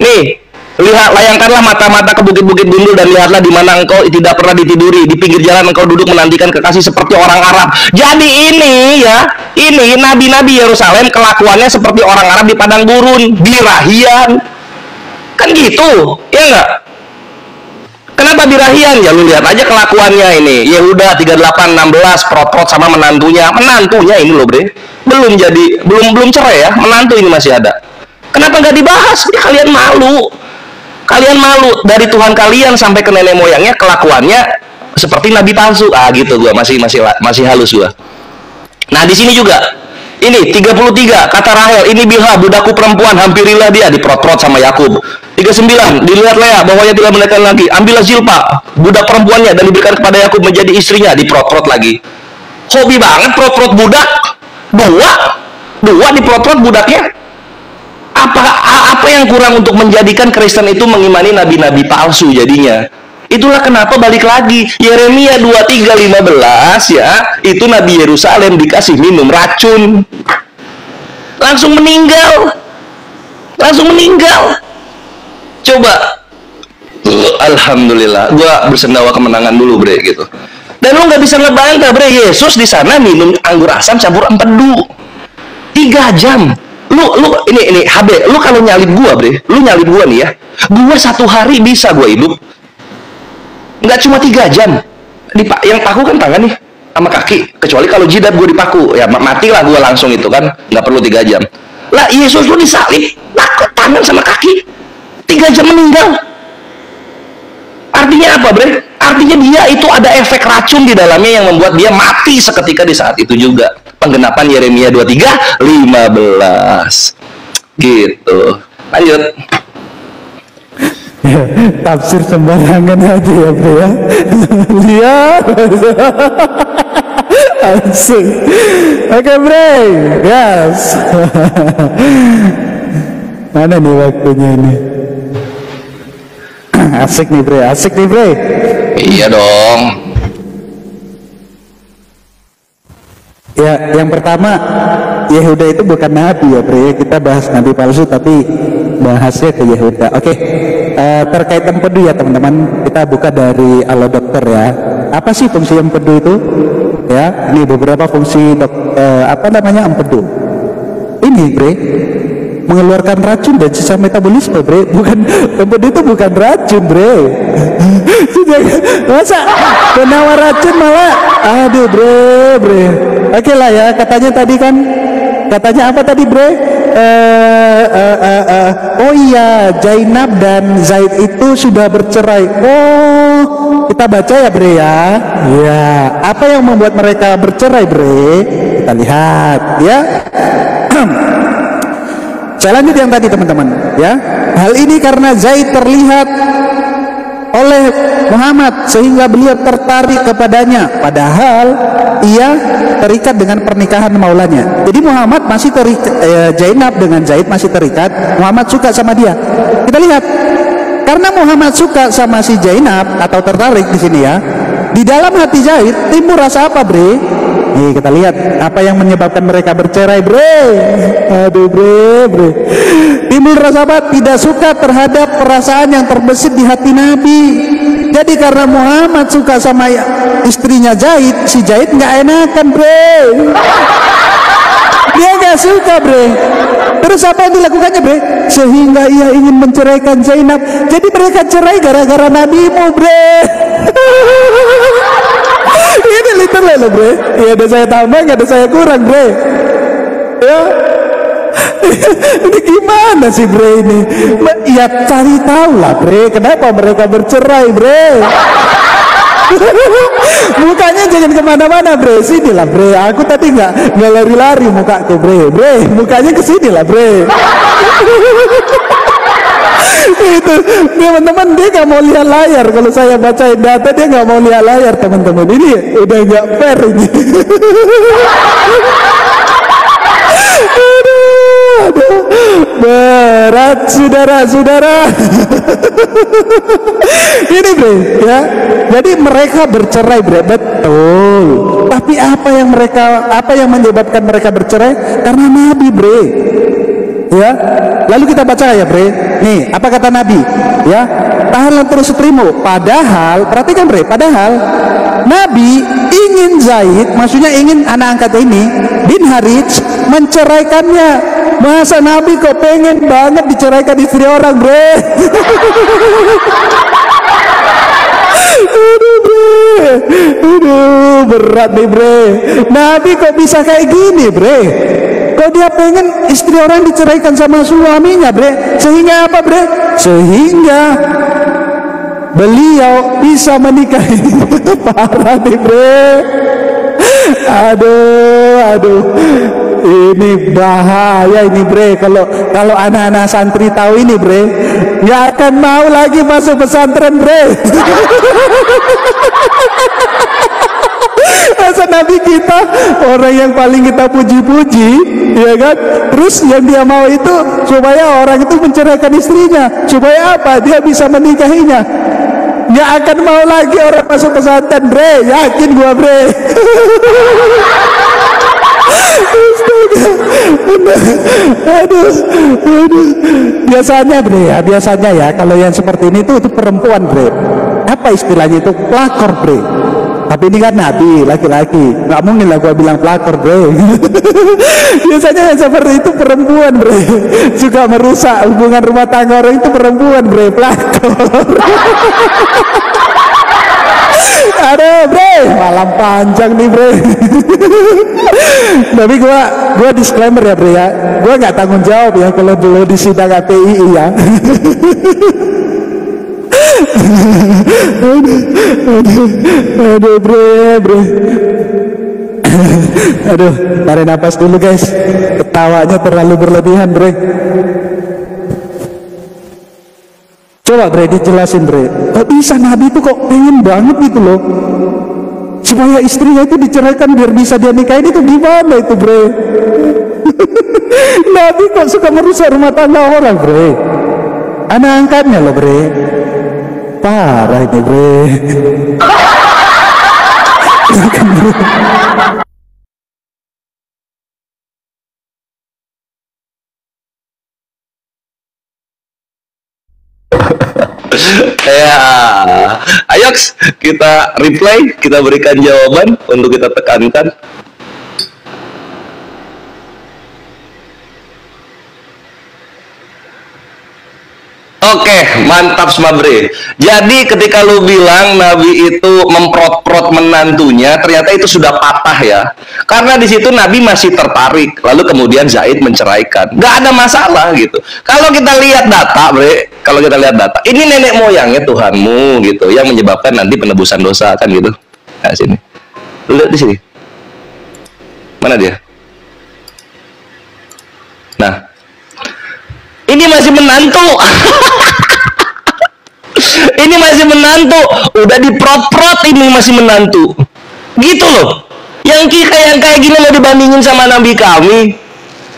Nih, lihat, layangkanlah mata-mata ke bukit-bukit gundul dan lihatlah di mana engkau tidak pernah ditiduri. Di pinggir jalan engkau duduk menantikan kekasih seperti orang Arab. Jadi ini ya, ini nabi-nabi Yerusalem kelakuannya seperti orang Arab di padang gurun, birahian. Kan gitu, ya enggak? Kenapa birahian? Ya lu lihat aja kelakuannya ini. Yehuda 38:16 prot-prot sama menantunya. Menantunya ini loh, bre. Belum cerai ya, menantu ini masih ada. Kenapa nggak dibahas? Ya kalian malu. Kalian malu dari Tuhan kalian sampai ke nenek moyangnya kelakuannya seperti nabi palsu. Gitu gua masih halus gua. Nah, di sini juga. Ini 33 kata Rahel, ini Bilha budakku perempuan, hampirilah dia, diprot-prot sama Yakub. 39 dilihat Lea bahwa ia tidak menekan lagi, ambillah Zilpa budak perempuannya dan diberikan kepada Yakub menjadi istrinya, diprot-prot lagi. Hobi banget prot-prot budak. Dua diprot-prot budaknya. Apa yang kurang untuk menjadikan Kristen itu mengimani nabi-nabi palsu jadinya? Itulah kenapa balik lagi Yeremia 23:15 ya, itu nabi Yerusalem dikasih minum racun, langsung meninggal. Coba, alhamdulillah, gua bersendawa kemenangan dulu, bre, gitu. Dan lu nggak bisa ngebantah, bre, Yesus di sana minum anggur asam campur empedu 3 jam. Lu ini HB, lu kalau nyalip gua, bre, lu nyalip gua nih ya, gua 1 hari bisa gua hidup. Nggak cuma 3 jam. Yang paku kan tangan nih sama kaki, kecuali kalau jidat gue dipaku, ya matilah gue langsung itu kan, nggak perlu 3 jam. Lah Yesus lu disalib, tangan sama kaki, 3 jam meninggal. Artinya apa, bre? Artinya dia itu ada efek racun di dalamnya yang membuat dia mati seketika di saat itu juga. Penggenapan Yeremia 23:15. Gitu. Lanjut. Ya, tafsir sembarangan aja ya bro ya. Lihat. Asik. Oke bre, gas. Mana nih waktunya ini? Asik nih bre, asik nih bre. Iya dong. Ya, yang pertama Yehuda itu bukan nabi ya bre. Kita bahas nabi palsu tapi bahasnya ke Yehuda. Oke. Terkait empedu ya teman-teman, kita buka dari Alo Dokter ya. Apa sih fungsi empedu itu? Ya, ini beberapa fungsi empedu. Ini bre, mengeluarkan racun dan sisa metabolisme bre. Bukan, empedu itu bukan racun bre. Masa penawar racun malah, aduh bre. Oke lah ya, katanya apa tadi bre? Oh iya, Zainab dan Zaid itu sudah bercerai. Oh, kita baca ya bre ya. Ya, apa yang membuat mereka bercerai bre? Kita lihat ya. Saya lanjut yang tadi teman-teman ya. Hal ini karena Zaid terlihat oleh Muhammad sehingga beliau tertarik kepadanya, padahal ia terikat dengan pernikahan maulanya. Jadi Muhammad masih terikat, Zainab dengan Zaid masih terikat. Muhammad suka sama dia. Kita lihat, karena Muhammad suka sama si Zainab atau tertarik di sini ya, di dalam hati Zaid timbul rasa apa bre? Nih kita lihat apa yang menyebabkan mereka bercerai bre. Aduh bre. Timbul rasa apa? Tidak suka terhadap perasaan yang terbesit di hati Nabi. Jadi karena Muhammad suka sama istrinya Zaid, si Zaid nggak enakan bre. Dia nggak suka bre. Terus apa yang dilakukannya bre? Sehingga ia ingin menceraikan Zainab. Jadi mereka cerai gara-gara nabimu bre. Ini literal loh bre. Ya ada saya tambah, nggak ada saya kurang bre. Ya. Ini gimana sih bre ini? Ya cari tahu lah bre, kenapa mereka bercerai bre. Mukanya jangan kemana-mana bre, sini lah bre. Aku tadi nggak lari-lari mukaku bre, mukanya kesini lah bre. Itu teman-teman, dia nggak mau lihat layar. Kalau saya bacain data dia nggak mau lihat layar teman-teman. Ini udah nggak fair ini. Aduh, berat saudara-saudara. Ini bre ya, jadi mereka bercerai bre, betul. Tapi apa yang menyebabkan mereka bercerai? Karena Nabi bre. Ya, lalu kita baca ya bre. Nih, apa kata Nabi? Ya, tahanlah terus istrimu. Padahal, perhatikan bre, padahal Nabi ingin Zaid, maksudnya ingin anak angkat ini bin Harits menceraikannya. Masa Nabi kok pengen banget diceraikan istri orang bre? Aduh, berat nih bre. Nabi kok bisa kayak gini bre? Kok dia pengen istri orang diceraikan sama suaminya bre? Sehingga apa bre? Sehingga beliau bisa menikahi. Parah nih bre. Aduh, ini bahaya ini bre. Kalau anak-anak santri tahu ini bre, nggak akan mau lagi masuk pesantren bre. Masa Nabi kita orang yang paling kita puji-puji, ya kan? Terus yang dia mau itu supaya orang itu menceraikan istrinya, supaya apa? Dia bisa menikahinya. Nggak akan mau lagi orang masuk pesantren bre, yakin gua bre. Aduh. Biasanya ya kalau yang seperti ini tuh itu perempuan bre. Apa istilahnya itu? Pelakor bre. Tapi ini kan Nabi, laki-laki, nggak mungkin lah gua bilang pelakor bre. Biasanya yang seperti itu perempuan bre, juga merusak hubungan rumah tangga orang itu perempuan bre, pelakor. Aduh bre, malam panjang nih bre. Tapi gua disclaimer ya bre ya, gua nggak tanggung jawab ya kalau dulu di sidang API ya. Aduh bre. Aduh, tarik napas dulu guys, ketawanya terlalu berlebihan bre. Coba bre dijelasin bre, kok bisa Nabi itu kok pengen banget gitu loh supaya istrinya itu diceraikan biar bisa dia nikahin, itu gimana itu bre? Nabi kok suka merusak rumah tangga orang bre, anak angkatnya loh bre, parah ini bre. Ya, ayo kita reply, kita berikan jawaban untuk kita tekankan. Oke, mantap Smabre. Jadi ketika lu bilang Nabi itu memprot-prot menantunya, ternyata itu sudah patah ya. Karena di situ Nabi masih tertarik, lalu kemudian Zaid menceraikan. Gak ada masalah gitu. Kalau kita lihat data, Bre, kalau kita lihat data, ini nenek moyangnya Tuhanmu gitu, yang menyebabkan nanti penebusan dosa kan gitu. Nah, sini. Lu lihat di sini. Mana dia? Nah, ini masih menantu. Ini masih menantu, udah diprot-prot ini masih menantu. Gitu loh. Yang kayak gini mau dibandingin sama Nabi kami.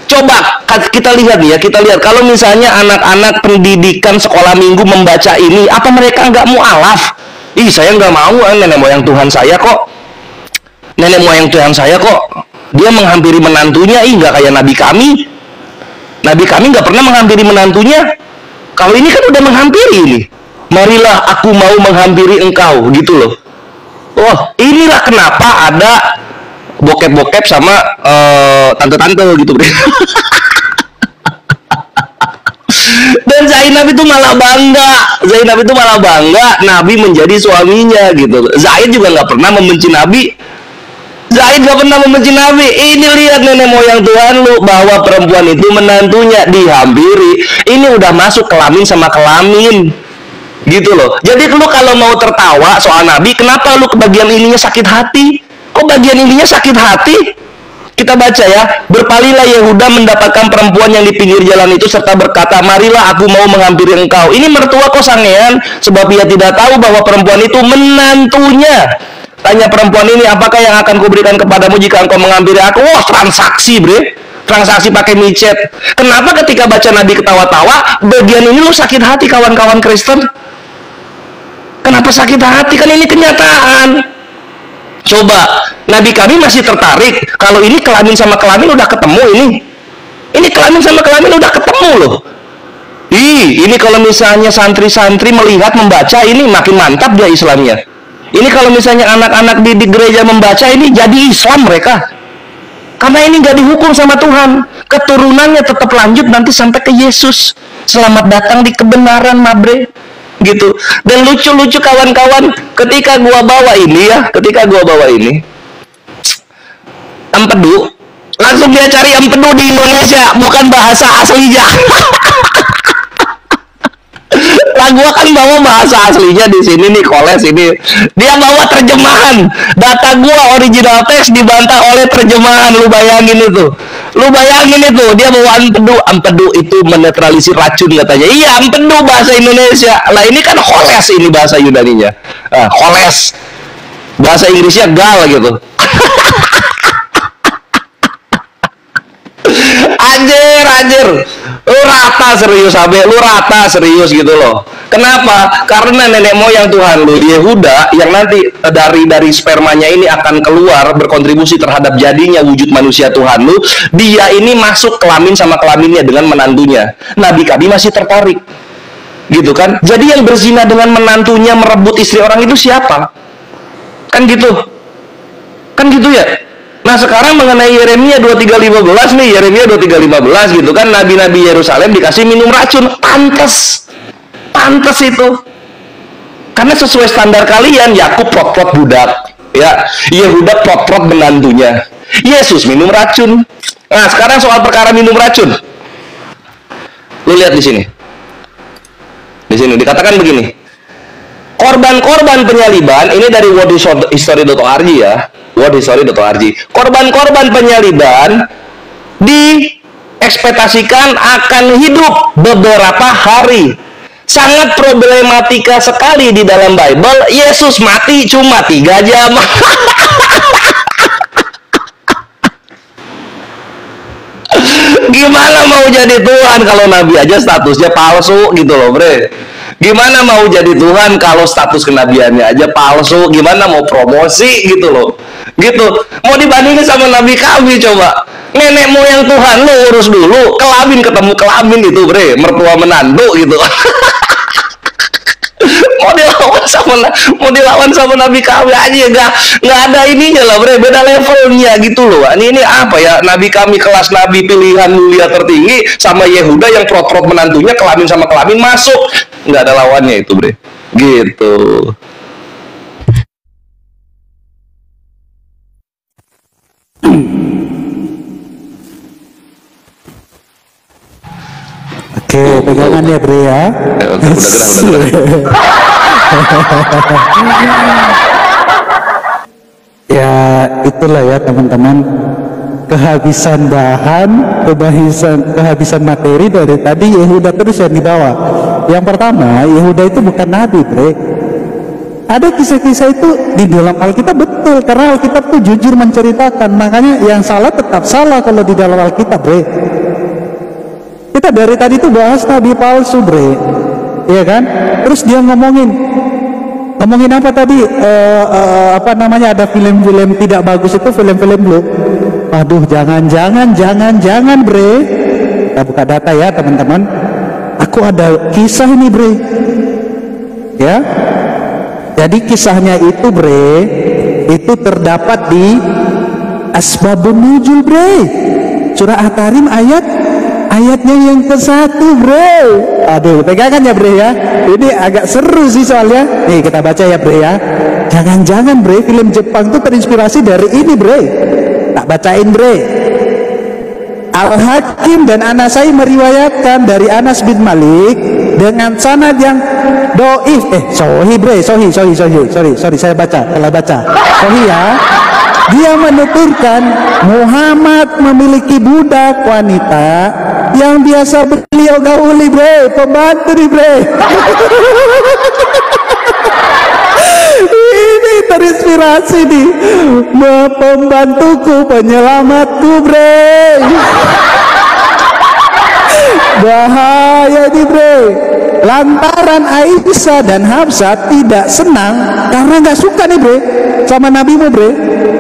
Coba kita lihat ya, kita lihat kalau misalnya anak-anak pendidikan sekolah minggu membaca ini, apa mereka nggak mualaf? Ih, saya nggak mau, nenek moyang Tuhan saya kok. Nenek moyang Tuhan saya kok dia menghampiri menantunya, ih nggak kayak Nabi kami. Nabi kami nggak pernah menghampiri menantunya. Kalau ini kan udah menghampiri ini. Marilah aku mau menghampiri engkau, gitu loh. Oh, inilah kenapa ada bokep-bokep sama tante-tante gitu. Dan Zainab itu malah bangga. Zainab itu malah bangga Nabi menjadi suaminya gitu. Zaid juga nggak pernah membenci Nabi. Zaid gak pernah membenci Nabi. Ini lihat nenek moyang Tuhan lu, bahwa perempuan itu menantunya dihampiri. Ini udah masuk kelamin sama kelamin, gitu loh. Jadi lu kalau mau tertawa soal Nabi, kenapa lu ke bagian ininya sakit hati? Kok bagian ininya sakit hati? Kita baca ya. Berpalinglah Yehuda mendapatkan perempuan yang di pinggir jalan itu serta berkata, marilah aku mau menghampiri engkau. Ini mertua kok sangean, sebab ia tidak tahu bahwa perempuan itu menantunya. Tanya perempuan ini, apakah yang akan kuberikan kepadamu jika engkau menghampiri aku? Wah, transaksi bre, transaksi pakai micet. Kenapa ketika baca Nabi ketawa-tawa, bagian ini lu sakit hati kawan-kawan Kristen? Kenapa sakit hati? Kan ini kenyataan. Coba, Nabi kami masih tertarik. Kalau ini kelamin sama kelamin udah ketemu ini. Ini kelamin sama kelamin udah ketemu loh. Ini kalau misalnya santri-santri melihat, membaca, ini makin mantap dia Islamnya. Ini kalau misalnya anak-anak di gereja membaca, ini jadi Islam mereka. Karena ini nggak dihukum sama Tuhan. Keturunannya tetap lanjut nanti sampai ke Yesus. Selamat datang di kebenaran, Mabre. Gitu. Dan lucu-lucu kawan-kawan, ketika gua bawa ini ya, empedu, langsung dia cari empedu di Indonesia, bukan bahasa aslinya. Lah gua kan bawa bahasa aslinya di sini nih, Koles ini. Dia bawa terjemahan. Data gua original teks dibantah oleh terjemahan. Lu bayangin itu. Dia bawa empedu. Empedu itu menetralisir racun katanya. Iya, empedu bahasa Indonesia. Lah ini kan Koles ini bahasa Yunaninya. Koles. Bahasa Inggrisnya gal gitu. Anjir. Lu rata serius gitu loh. Kenapa? Karena nenek moyang Tuhan lu, Yehuda, yang nanti dari spermanya ini akan keluar berkontribusi terhadap jadinya wujud manusia Tuhan lu. Dia ini masuk kelamin sama kelaminnya dengan menantunya. Nabi kami masih tertarik, gitu kan? Jadi yang berzina dengan menantunya, merebut istri orang itu siapa? Kan gitu ya. Nah sekarang mengenai Yeremia 23:15 nih, Yeremia 23:15 gitu kan, nabi-nabi Yerusalem dikasih minum racun. Pantes itu. Karena sesuai standar kalian, Yakub prot-prot budak, ya, Yehuda prot-prot menantunya, Yesus minum racun. Nah sekarang soal perkara minum racun, lu lihat di sini dikatakan begini, korban-korban penyaliban, ini dari worldhistory.org ya, worldhistory.org. Korban-korban penyaliban diekspektasikan akan hidup beberapa hari sangat problematika sekali di dalam Bible. Yesus mati cuma 3 jam. Gimana mau jadi Tuhan kalau Nabi aja statusnya palsu gitu loh, bre. Gimana mau jadi Tuhan kalau status kenabiannya aja palsu? Gimana mau promosi gitu loh? Gitu. Mau dibandingin sama Nabi kami coba. Nenek moyang Tuhan lo urus dulu, kelamin ketemu kelamin itu, bre, mertua menantu gitu. mau dilawan sama Nabi kami aja nggak ada ininya lah, bre, beda levelnya gitu loh. Ini apa ya, Nabi kami kelas Nabi pilihan mulia tertinggi sama Yehuda yang prot-prot menantunya kelamin sama kelamin masuk, nggak ada lawannya itu, bre, gitu. Oke, pegangan ya, bre ya. Udah gerah. Ya itulah ya teman-teman, kehabisan bahan, kehabisan materi dari tadi Yehuda terus yang dibawa. Yang pertama, Yehuda itu bukan nabi, bre. Ada kisah-kisah itu di dalam Alkitab, betul, karena Alkitab tuh jujur menceritakan. Makanya yang salah tetap salah kalau di dalam Alkitab, bre. Kita dari tadi tuh bahas nabi palsu, bre, iya kan? Terus dia ngomongin apa tadi? Apa namanya, ada film-film tidak bagus itu, film-film blue. Aduh, jangan, bre. Kita buka data ya teman-teman. Aku ada kisah ini, bre. Ya. Jadi kisahnya itu, bre, itu terdapat di Asbabun Nuzul, bre. Surah At-Tahrim ayatnya yang ke-1, bre. Aduh, pegangan ya, bre ya. Ini agak seru sih soalnya. Nih kita baca ya, bre ya. Jangan-jangan, bre, film Jepang tuh terinspirasi dari ini, bre. Tak bacain, bre. Al-Hakim dan Anasai meriwayatkan dari Anas bin Malik dengan sanad yang doif. Sohi, bre, sorry, saya salah baca. Sohi ya. Dia menuturkan Muhammad memiliki budak wanita yang biasa beliau gauli, bre, pembantu nih, bre. Ini terinspirasi nih, pembantuku, penyelamatku, bre. Bahaya nih, bre. Lantaran Aisyah dan Hafsah tidak senang karena nggak suka nih, bre, sama nabimu, bre,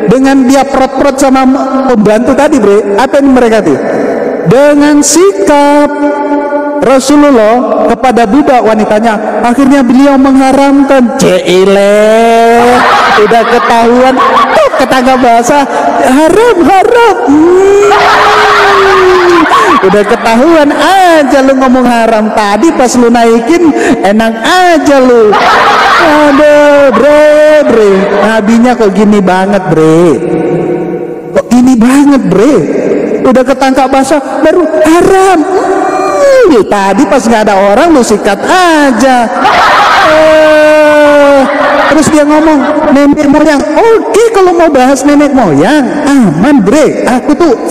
dengan dia prot-prot sama pembantu tadi, bre. Apa yang mereka tuh? Dengan sikap Rasulullah kepada budak wanitanya, akhirnya beliau mengharamkan. Cile, udah ketahuan tuh ketangga bahasa haram. Udah ketahuan aja lu ngomong haram, tadi pas lu naikin enak aja lu. Aduh, bre, nabinya kok gini banget, bre. Kok gini banget, bre. Udah ketangkap basah baru haram. Tadi pas nggak ada orang lu sikat aja. Terus dia ngomong nenek moyang. Oke, kalau mau bahas nenek moyang aman, bre. Aku tuh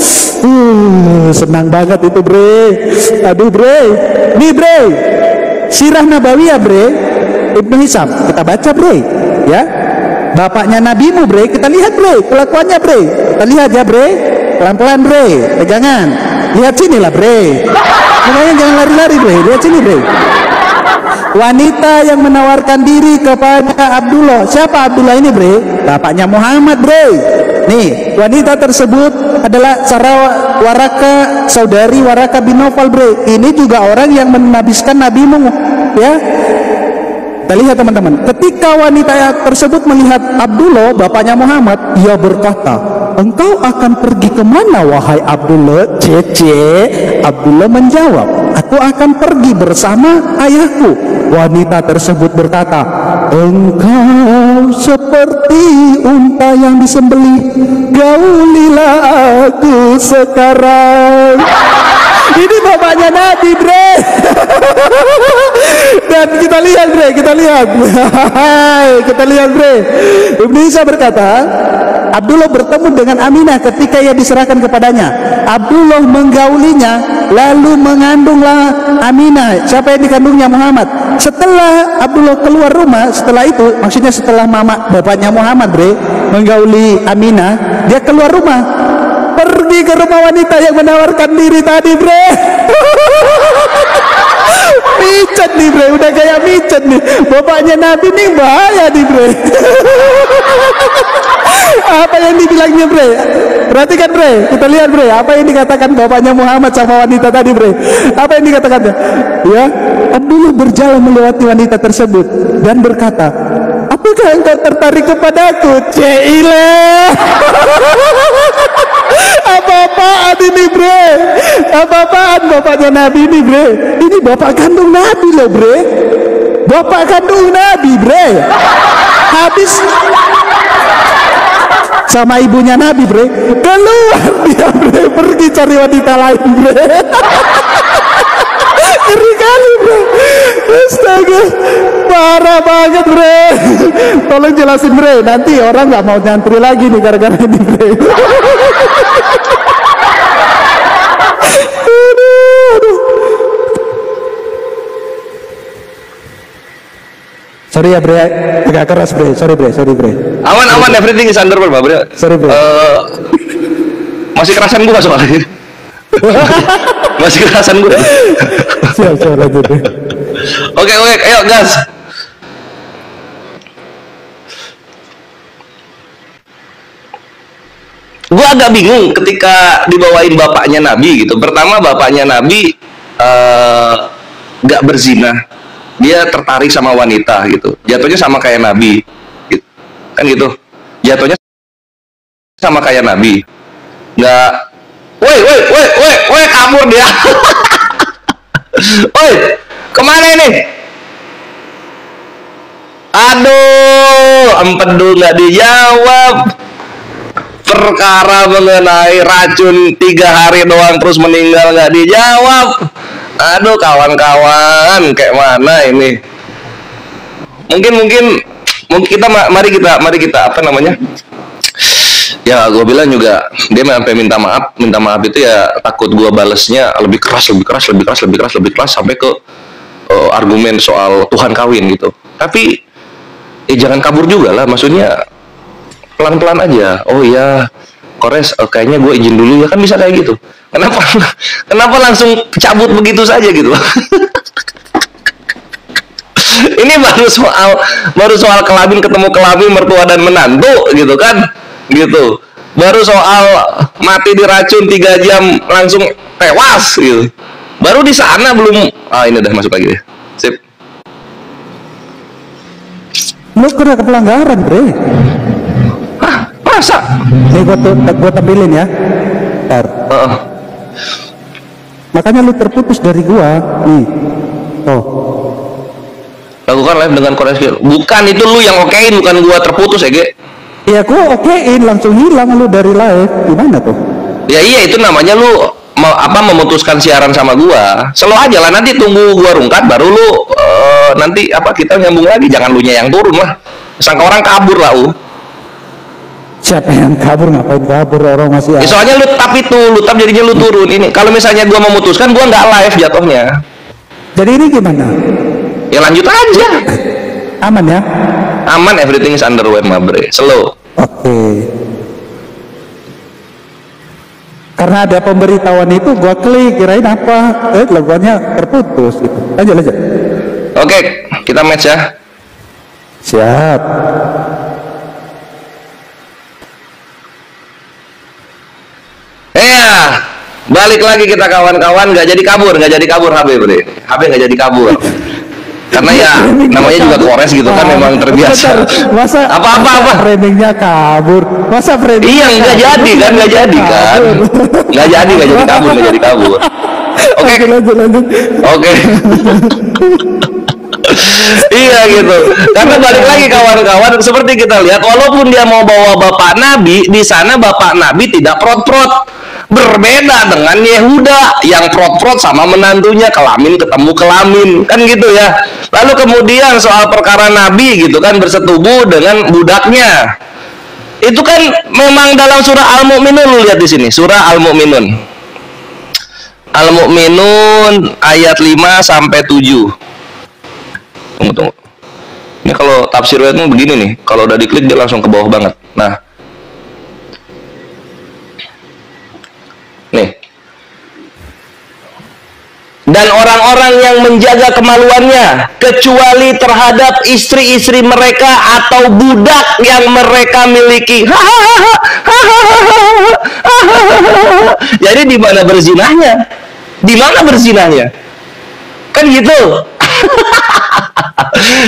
senang banget itu, bre. Aduh, bre. Nih, bre, Sirah Nabawiyah, bre, Ibnu Hisam, kita baca, bre, ya. Bapaknya nabimu, bre, kita lihat, bre, kelakuannya, bre. Kita lihat ya, bre. Pelan-pelan, bre, pegangan. Lihat sini lah, bre. Makanya jangan lari-lari, bre. Lihat sini, bre. Wanita yang menawarkan diri kepada Abdullah. Siapa Abdullah ini, bre? Bapaknya Muhammad, bre. Nih, wanita tersebut adalah Waraka, saudari Waraka bin Naufal, bre. Ini juga orang yang menabiskan nabimu, ya. Kita lihat, teman-teman. Ketika wanita tersebut melihat Abdullah, bapaknya Muhammad, ia berkata, engkau akan pergi kemana, wahai Abdullah? Abdullah menjawab, aku akan pergi bersama ayahku. Wanita tersebut berkata, engkau seperti unta yang disembelih, gaulilah aku sekarang. Ini bapaknya Nabi, bre. Dan kita lihat, bre, kita lihat, bre. Ibnu Isa berkata, Abdullah bertemu dengan Aminah ketika ia diserahkan kepadanya. Abdullah menggaulinya, lalu mengandunglah Aminah. Siapa yang dikandungnya? Muhammad. Setelah Abdullah keluar rumah, setelah itu, maksudnya setelah bapaknya Muhammad, bre, menggauli Aminah, dia keluar rumah, pergi ke rumah wanita yang menawarkan diri tadi, bre. Micet nih, bre, udah kayak micet nih. Bapaknya Nabi nih bahaya nih, bre. Apa yang dibilangnya, bre? Perhatikan, bre, kita lihat, bre, apa yang dikatakan bapaknya Muhammad sama wanita tadi, bre. Apa yang dikatakannya? Ya, Abdullah berjalan melewati wanita tersebut dan berkata, apakah engkau tertarik kepadaku? Cile. Apa-apaan ini, bre? Apa-apaan bapaknya Nabi ini, bre? Ini bapak kandung Nabi loh, bre. Bapak kandung Nabi, bre. Habis sama ibunya Nabi, bre, keluar dia, bre, pergi cari wanita lain, bre. Ngeri kali, bre. Astaga, parah banget, bre. Tolong jelasin, bre, nanti orang nggak mau nyantri lagi nih gara-gara ini, bre. Aduh. Sorry ya, bre, agak keras, bre. Sorry, bre. Aman, everything is under, bre. Sorry, bre. Masih kerasan gua soalnya. Masih kerasan gua. Siap, lanjut, bre. Oke, ayo gas. Gua agak bingung ketika dibawain bapaknya Nabi gitu. Pertama, bapaknya Nabi gak berzina. Dia tertarik sama wanita gitu, jatuhnya sama kayak Nabi gitu. Kan gitu, jatuhnya sama kayak Nabi. Nggak, woi, kabur dia. Woi, kemana ini? Aduh, empedu nggak dijawab. Perkara mengenai racun 3 hari doang terus meninggal nggak dijawab. Aduh, kawan-kawan, kayak mana ini? Mungkin kita mari kita apa namanya? Ya, gue bilang juga dia sampai minta maaf itu ya takut gue balesnya lebih keras sampai ke argumen soal Tuhan kawin gitu. Tapi jangan kabur juga lah, maksudnya pelan-pelan aja. Oh iya, Kores, kayaknya gue izin dulu ya, kan bisa kayak gitu. Kenapa langsung cabut begitu saja gitu? Ini baru soal kelamin ketemu kelamin, mertua dan menantu gitu kan, gitu. Baru soal mati diracun 3 jam langsung tewas gitu. Baru di sana belum. Ini udah masuk lagi deh. Sip. Lu kena pelanggaran, bre. Hah? Masa? Nih gua tampilin ya. Ntar. Makanya lu terputus dari gua nih. Oh. Lakukan live dengan koreksi. Bukan, itu lu yang okein, bukan gua terputus ya, Ge. Iya, gua okein, langsung hilang lu dari live. Gimana tuh? Ya iya, itu namanya lu memutuskan siaran sama gua. Slow aja lah, nanti tunggu gua rungkat baru lu nanti kita nyambung lagi. Jangan lu nya yang turun lah. Sangka orang kabur lah, Siapa yang kabur? Ngapain kabur, orang masih ya, soalnya lu tap jadinya lu turun. Ini kalau misalnya gua memutuskan, gua nggak live jatuhnya. Jadi ini gimana? Ya lanjut aja. Aman ya? Aman, everything is underway, mabre. Slow. Oke. Karena ada pemberitahuan itu, gua klik, kirain apa? Laguannya terputus gitu. Lanjut. Oke, kita match ya. Siap. Balik lagi kita kawan-kawan, nggak jadi kabur HB, bre. HB nggak jadi kabur. Karena ya namanya juga Kores gitu kan, memang terbiasa. Masa apa framingnya kabur? Masa framing? Iya, nggak jadi kan. Nggak jadi kabur. Oke. Lanjut. Oke. Iya gitu. Karena balik lagi kawan-kawan, seperti kita lihat, walaupun dia mau bawa bapak Nabi, di sana bapak Nabi tidak prot-prot. Berbeda dengan Yehuda yang prot-prot sama menantunya, kelamin ketemu kelamin, kan gitu ya. Lalu kemudian soal perkara Nabi gitu kan bersetubuh dengan budaknya. Itu kan memang dalam surah Al-Mu'minun, lu lihat di sini, surah Al-Mu'minun. Al-Mu'minun ayat 5 sampai 7. Tunggu. Ini kalau tafsir webnya begini nih, kalau udah diklik dia langsung ke bawah banget. Nah. Nih. Dan orang-orang yang menjaga kemaluannya kecuali terhadap istri-istri mereka atau budak yang mereka miliki. Jadi di mana berzinahnya? Di mana berzinahnya? Kan gitu.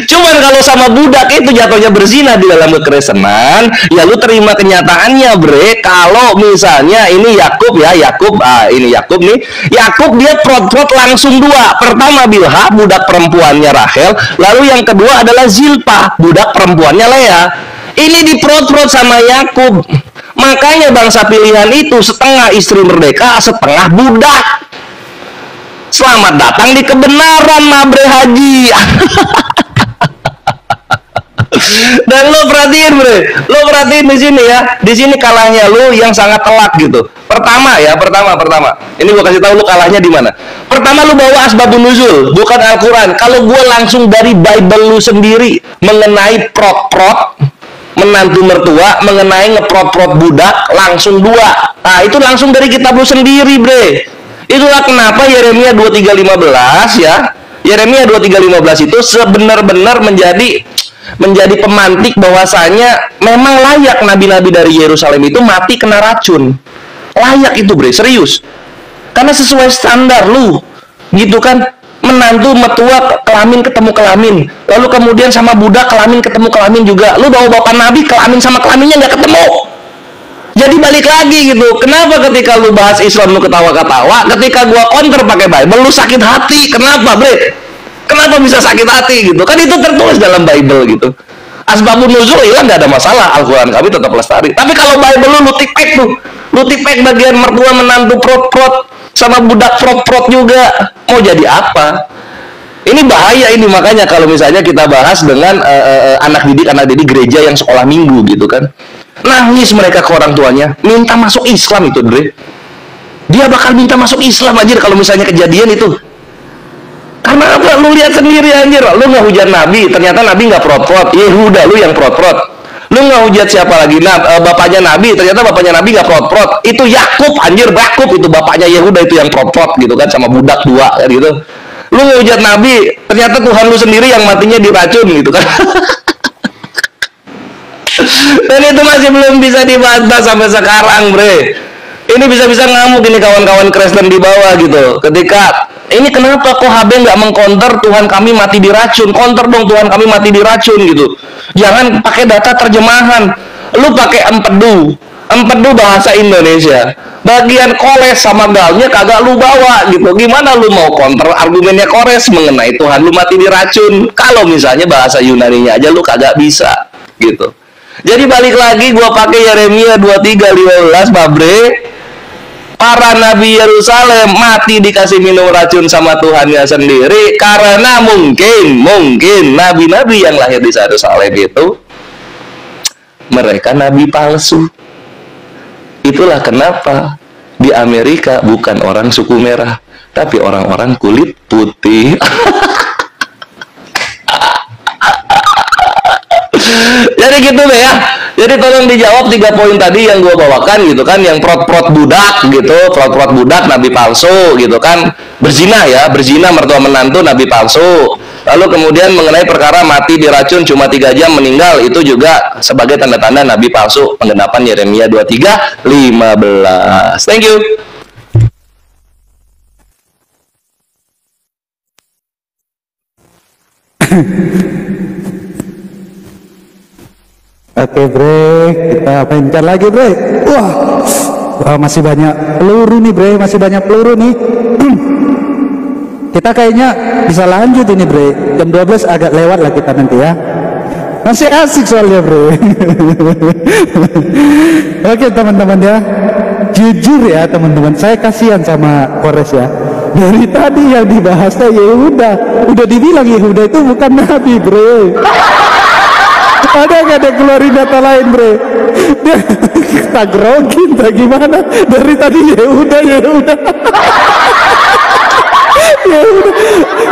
Cuman kalau sama budak itu jatuhnya berzina di dalam kekristenan, ya lu terima kenyataannya, bre. Kalau misalnya ini Yakub ini Yakub nih, Yakub dia prot-prot langsung dua. Pertama Bilha, budak perempuannya Rahel, lalu yang kedua adalah Zilpah, budak perempuannya Lea. Ini diprot-prot sama Yakub. Makanya bangsa pilihan itu setengah istri merdeka, setengah budak. Selamat datang di kebenaran, Mabre Haji. Dan lo perhatiin, bre, lo perhatiin di sini ya, di sini kalahnya lo yang sangat telak gitu. Pertama. Ini gua kasih tahu lo kalahnya di mana. Pertama lo bawa asbabun nuzul, bukan Al-Quran. Kalau gua langsung dari Bible lo sendiri mengenai prot-prot menantu mertua, mengenai ngeprot-prot budak, langsung dua. Nah itu langsung dari kitab lo sendiri, bre. Itulah kenapa Yeremia 23:15 ya. Yeremia 23:15 itu sebenar-benar menjadi pemantik bahwasanya memang layak nabi-nabi dari Yerusalem itu mati kena racun. Layak itu, bre, serius. Karena sesuai standar lu. Gitu kan? Menantu mertua kelamin ketemu kelamin. Lalu kemudian sama budak kelamin ketemu kelamin juga. Lu bawa bapak nabi kelamin sama kelaminnya nggak ketemu. Jadi balik lagi gitu. Kenapa ketika lu bahas Islam lu ketawa-ketawa, ketika gua counter pakai Bible lu sakit hati? Kenapa, bre? Kenapa bisa sakit hati gitu? Kan itu tertulis dalam Bible gitu. Asbabun nuzul hilang nggak ada masalah, Al-Quran kami tetap lestari. Tapi kalau Bible lu tipek tuh, lu tipek bagian mertua menantu prot-prot sama budak prot-prot juga, mau jadi apa? Ini bahaya ini, makanya kalau misalnya kita bahas dengan anak didik gereja yang sekolah minggu gitu kan. Nangis mereka ke orang tuanya, minta masuk Islam itu, bre. Dia bakal minta masuk Islam aja kalau misalnya kejadian itu. Karena apa? Lu lihat sendiri anjir. Lu nggak hujat Nabi, ternyata Nabi nggak prot-prot. Yehuda lu yang prot-prot. Lu nggak hujat siapa lagi? Bapaknya Nabi, ternyata bapaknya Nabi nggak prot-prot. Itu Yakub, anjir, Yakub itu bapaknya Yehuda itu yang prot-prot gitu kan, sama budak dua kan gitu. Lu nggak hujat Nabi, ternyata Tuhan lu sendiri yang matinya diracun gitu kan. Dan itu masih belum bisa dibantah sampai sekarang, bre. Ini bisa-bisa ngamuk ini kawan-kawan Kristen di bawah gitu. Ketika ini kenapa kok HB nggak mengkonter Tuhan kami mati diracun? Konter dong Tuhan kami mati diracun gitu. Jangan pakai data terjemahan. Lu pakai empedu bahasa Indonesia. Bagian kores sama galnya kagak lu bawa gitu. Gimana lu mau konter argumennya kores mengenai Tuhan lu mati diracun? Kalau misalnya bahasa Yunaninya aja lu kagak bisa gitu. Jadi balik lagi gua pakai Yeremia 23:15, Babre. Para nabi Yerusalem mati dikasih minum racun sama Tuhannya sendiri karena mungkin nabi-nabi yang lahir di Yerusalem itu mereka nabi palsu. Itulah kenapa di Amerika bukan orang suku merah, tapi orang-orang kulit putih. Jadi gitu deh ya. Jadi tolong dijawab 3 poin tadi yang gue bawakan gitu kan, yang prot-prot budak gitu, prot-prot budak nabi palsu gitu kan, berzina mertua menantu nabi palsu. Lalu kemudian mengenai perkara mati diracun cuma 3 jam meninggal, itu juga sebagai tanda-tanda nabi palsu, penggenapan Yeremia 23:15. Thank you. Oke, bre, kita pencar lagi, bre. Wah, masih banyak peluru nih, bre, masih banyak peluru nih. Kita kayaknya bisa lanjut ini, bre. Jam 12 agak lewat lah kita nanti ya. Masih asik soalnya, bre. Oke, teman-teman ya. Jujur ya, teman-teman, saya kasihan sama Kores ya. Dari tadi yang dibahasnya Yehuda, udah dibilang Yehuda itu bukan nabi, bre. Ada nggak ada keluarin data lain, bre? Dia tak grogi, tak gimana? Dari tadi ya udah. Ya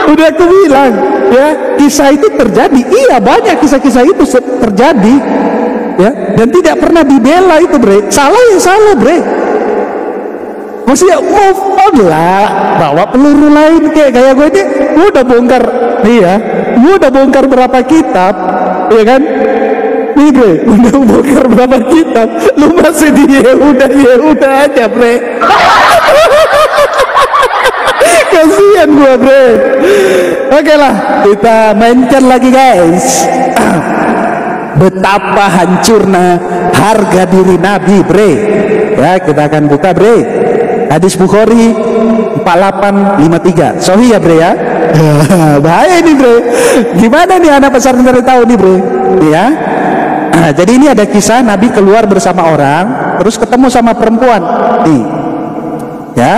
udah aku bilang, ya kisah itu terjadi. Iya, banyak kisah-kisah itu terjadi, ya, dan tidak pernah dibela itu, bre. Salah ya salah, bre. Maksudnya move on lah, bawa peluru lain kayak gue ini. Gue udah bongkar, nih ya, gue udah bongkar berapa kitab, ya kan? Nih bre, udah bongkar berapa kitab, lu masih di ya udah aja, bre. Kasihan gue, bre. Oke lah, kita mainkan lagi, guys. Betapa hancurnya harga diri Nabi, bre. Ya, kita akan buka, bre. Hadis Bukhari 4853. Sahih ya, bre ya. Bahaya ini, bre. Gimana nih anak pesantren tahu nih, bre? Ya. Jadi ini ada kisah Nabi keluar bersama orang, terus ketemu sama perempuan. Nih. Ya.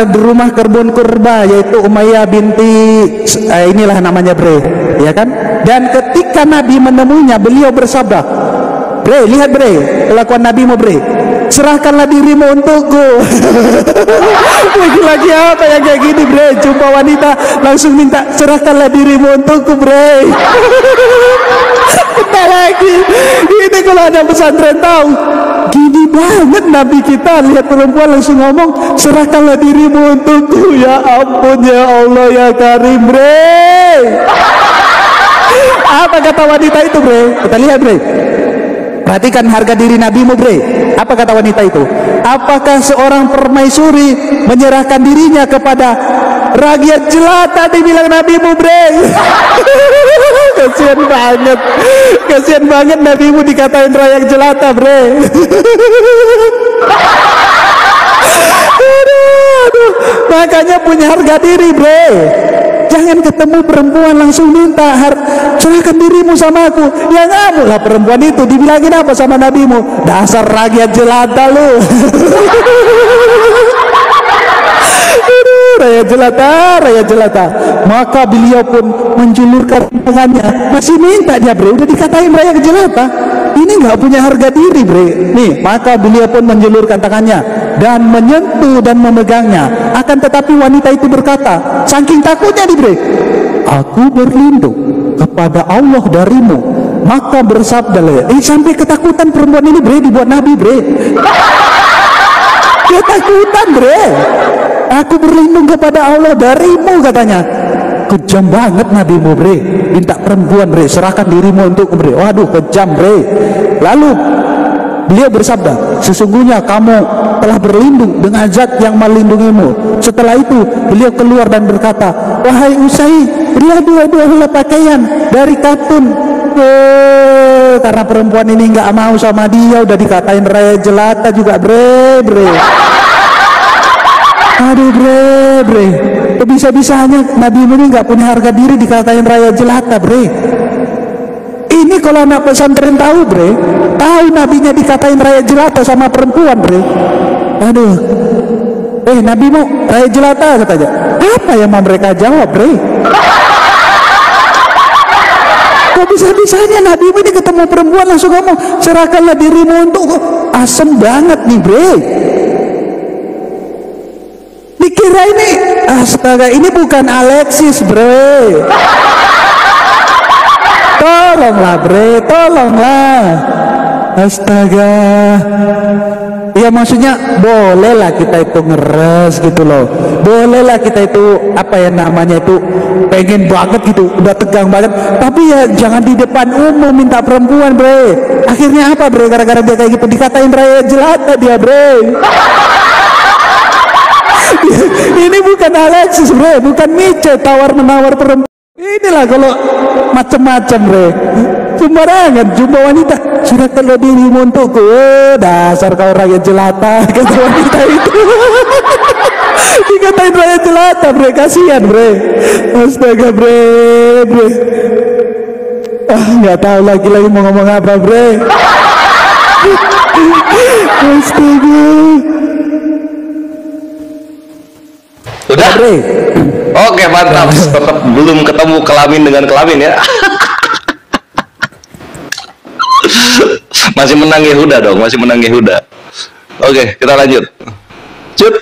Di rumah kebun kurba, yaitu Umayyah binti inilah namanya, bre. Ya kan? Dan ketika Nabi menemuinya, beliau bersabda, bre, lihat, bre, kelakuan Nabi mu, bre. Serahkanlah dirimu untukku. Lagi-lagi apa yang kayak gini, bre? Jumpa wanita langsung minta serahkanlah dirimu untukku, bre. Kita lagi. Ini kalau ada pesantren tahu, gini banget Nabi kita, lihat perempuan langsung ngomong serahkanlah dirimu untukku. Ya ampun, ya Allah, ya Karim, bre. Apa kata wanita itu, bre? Kita lihat, bre. Perhatikan harga diri Nabimu, bre. Apa kata wanita itu? Apakah seorang permaisuri menyerahkan dirinya kepada rakyat jelata, dibilang Nabimu, bre. Kasihan banget Nabimu dikatain rakyat jelata, bre. Aduh. Makanya punya harga diri, bre. Jangan ketemu perempuan langsung minta serahkan dirimu sama aku. Ya ngamuk lah perempuan itu. Dibilangin apa sama Nabimu? Dasar rakyat jelata lu. Rakyat jelata. Maka beliau pun menjulurkan tangannya. Masih minta dia, bre. Udah dikatain rakyat jelata. Ini nggak punya harga diri, bre. Nih, maka beliau pun menjulurkan tangannya dan menyentuh dan memegangnya. Akan tetapi wanita itu berkata, saking takutnya nih, bre, aku berlindung kepada Allah darimu. Maka bersabda, sampai ketakutan perempuan ini, bre, dibuat Nabi, bre. Ketakutan, bre. Aku berlindung kepada Allah darimu, katanya. Kejam banget Nabimu, bre. Minta perempuan, bre, serahkan dirimu untuk, bre. Waduh, kejam, bre. Lalu beliau bersabda, sesungguhnya kamu telah berlindung dengan zat yang melindungimu. Setelah itu beliau keluar dan berkata, wahai Usai, berilah dua pakaian dari katun. Karena perempuan ini nggak mau sama dia, udah dikatain raya jelata juga, bre. Aduh, bre. Bisa-bisanya Nabi ini nggak punya harga diri, dikatain raya jelata, bre. Ini kalau anak pesantren tahu, bre, tahu nabinya dikatain raya jelata sama perempuan, bre. Aduh, nabimu raya jelata, katanya. Apa yang mau mereka jawab, bre? Kok bisa-bisanya nabimu ini ketemu perempuan langsung ngomong serahkanlah dirimu untukku? Asem banget nih, bre. Dikira ini, astaga, ini bukan Alexis, bre. Tolonglah, bre, tolonglah. Astaga. Ya maksudnya bolehlah kita itu ngeres gitu loh. Bolehlah kita itu apa ya namanya itu pengen banget gitu, udah tegang banget. Tapi ya jangan di depan umum minta perempuan, bre. Akhirnya apa, bre? Gara-gara dia kayak gitu dikatain raya jelata dia, bre. Ini bukan Alexis, bre, bukan Mice tawar-menawar perempuan. Inilah kalau macam-macam, bre. Sembarangan jumpa wanita, serahkanlah dirimu untukku. Dasar kau rakyat jelata, kata wanita itu. Dikatain rakyat jelata, bre, kasihan, bre. Astaga, bre. Nggak tahu lagi mau ngomong apa, bre. Astaga. Sudah? Oke, mantap. Tetap belum ketemu kelamin dengan kelamin ya. Masih menang Yehuda dong, masih menang Yehuda. Oke, kita lanjut. Cut.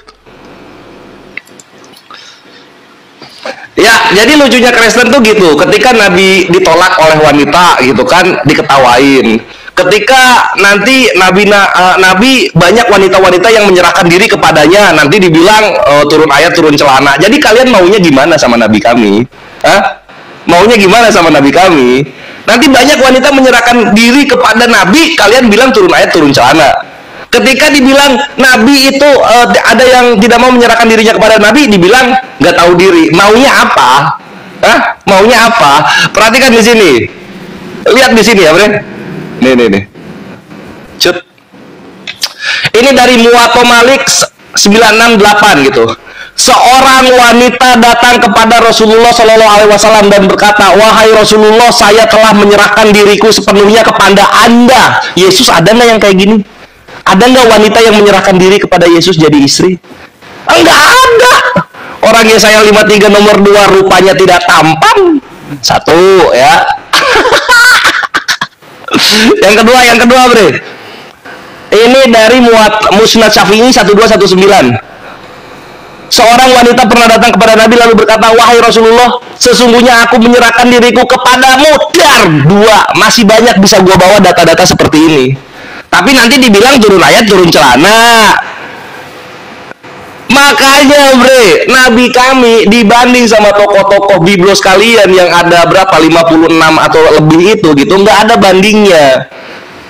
Ya, jadi lucunya Kristen tuh gitu. Ketika Nabi ditolak oleh wanita gitu kan, diketawain. Ketika nanti Nabi banyak wanita-wanita yang menyerahkan diri kepadanya, nanti dibilang turun ayat turun celana. Jadi kalian maunya gimana sama Nabi kami? Hah? Maunya gimana sama Nabi kami? Nanti banyak wanita menyerahkan diri kepada Nabi, kalian bilang turun ayat turun celana. Ketika dibilang Nabi itu ada yang tidak mau menyerahkan dirinya kepada Nabi, dibilang nggak tahu diri. Maunya apa? Hah? Maunya apa? Perhatikan di sini. Lihat di sini ya, Bre. Nih. Cut. Ini dari Muwatta Malik 968 gitu. Seorang wanita datang kepada Rasulullah Shallallahu Alaihi Wasallam dan berkata, wahai Rasulullah, saya telah menyerahkan diriku sepenuhnya kepada Anda. Yesus, ada nggak yang kayak gini? Ada nggak wanita yang menyerahkan diri kepada Yesus jadi istri? Enggak ada. Orangnya saya 53 nomor 2 rupanya tidak tampan. Satu ya. Yang kedua Bre. Ini dari Musnad Syafi'i 1219. Seorang wanita pernah datang kepada Nabi lalu berkata, wahai Rasulullah, sesungguhnya aku menyerahkan diriku kepadamu. Dar, 2. Masih banyak bisa gua bawa data-data seperti ini. Tapi nanti dibilang turun ayat turun celana. Makanya Bre, Nabi kami dibanding sama tokoh-tokoh biblos kalian yang ada berapa 56 atau lebih itu gitu, nggak ada bandingnya.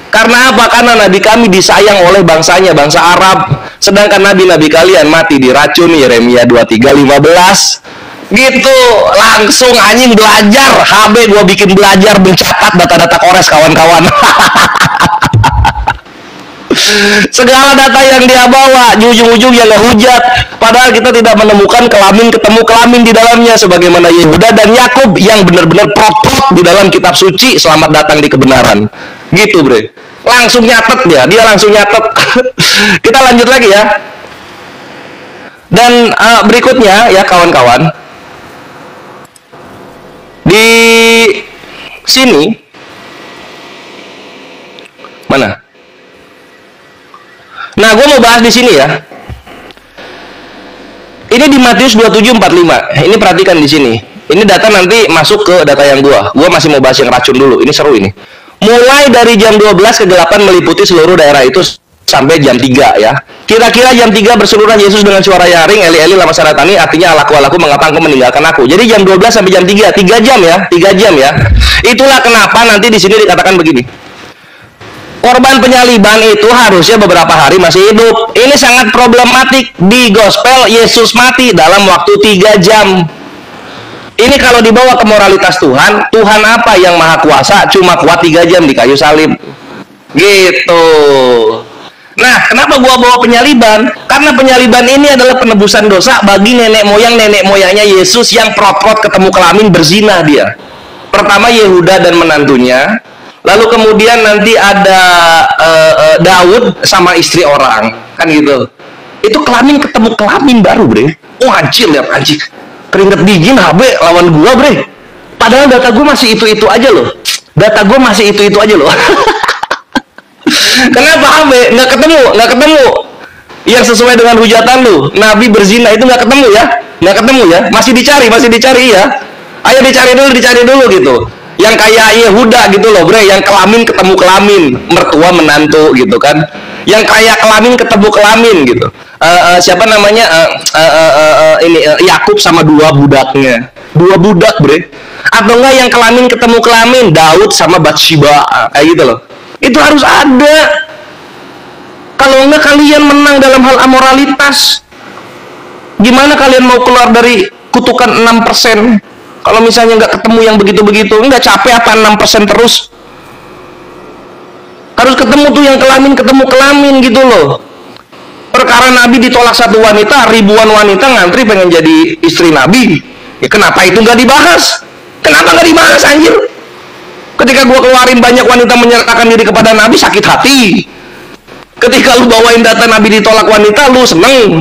Karena apa? Karena Nabi kami disayang oleh bangsanya, bangsa Arab. Sedangkan Nabi-Nabi kalian mati diracun. Yeremia 23:15 gitu. Langsung anjing belajar. HB gua bikin belajar mencatat data-data Kores kawan-kawan. Segala data yang dia bawa ujung-ujung yang hujat. Padahal kita tidak menemukan ketemu kelamin di dalamnya, sebagaimana Yehuda dan Yakub yang benar-benar prot-prot di dalam kitab suci. Selamat datang di kebenaran. Gitu Bre. Langsung nyatet dia langsung nyatet. Kita lanjut lagi ya. Dan berikutnya ya kawan-kawan, di sini mana? Nah, gue mau bahas di sini ya. Ini di Matius 27:45. Ini perhatikan di sini. Ini data nanti masuk ke data yang gue masih mau bahas yang racun dulu. Ini seru ini. Mulai dari jam 12 kegelapan meliputi seluruh daerah itu sampai jam 3 ya. Kira-kira jam 3 berseluruh Yesus dengan suara nyaring, Eli Eli lama sabatani, artinya alaku mengapa engkau meninggalkan aku. Jadi jam 12 sampai jam 3, 3 jam ya, 3 jam ya. Itulah kenapa nanti di sini dikatakan begini. Korban penyaliban itu harusnya beberapa hari masih hidup. Ini sangat problematik. Di gospel Yesus mati dalam waktu 3 jam. Ini kalau dibawa ke moralitas Tuhan, Tuhan apa yang maha kuasa cuma kuat 3 jam di kayu salib. Gitu. Nah, kenapa gua bawa penyaliban? Karena penyaliban ini adalah penebusan dosa bagi nenek moyangnya Yesus yang prot-prot ketemu kelamin berzina dia. Pertama Yehuda dan menantunya. Lalu kemudian nanti ada Daud sama istri orang, kan gitu. Itu kelamin ketemu kelamin baru, Bre. Oh anjir, lihat anjir. Keringet dingin HB lawan gua, Bre. Padahal data gua masih itu-itu aja loh. Data gua masih itu-itu aja loh. Kenapa HB? Nggak ketemu. Yang sesuai dengan hujatan lu, Nabi berzina itu nggak ketemu ya? Nggak ketemu ya? Masih dicari ya? Ayo dicari dulu gitu. Yang kayak Yehuda gitu loh Bre, yang kelamin ketemu kelamin, mertua menantu gitu kan, yang kayak kelamin ketemu kelamin gitu. Siapa namanya Yakub sama 2 budaknya, 2 budak Bre. Atau enggak yang kelamin ketemu kelamin, Daud sama Bathsheba, kayak gitu loh. Itu harus ada. Kalau enggak kalian menang dalam hal amoralitas. Gimana kalian mau keluar dari kutukan 6%? Kalau misalnya nggak ketemu yang begitu-begitu, nggak capek apa 6% terus? Harus ketemu tuh yang ketemu kelamin gitu loh. Perkara Nabi ditolak satu wanita, ribuan wanita ngantri pengen jadi istri Nabi. Ya kenapa itu nggak dibahas? Kenapa nggak dibahas anjir? Ketika gua keluarin banyak wanita menyerahkan diri kepada Nabi, sakit hati. Ketika lu bawain data Nabi ditolak wanita, lu seneng.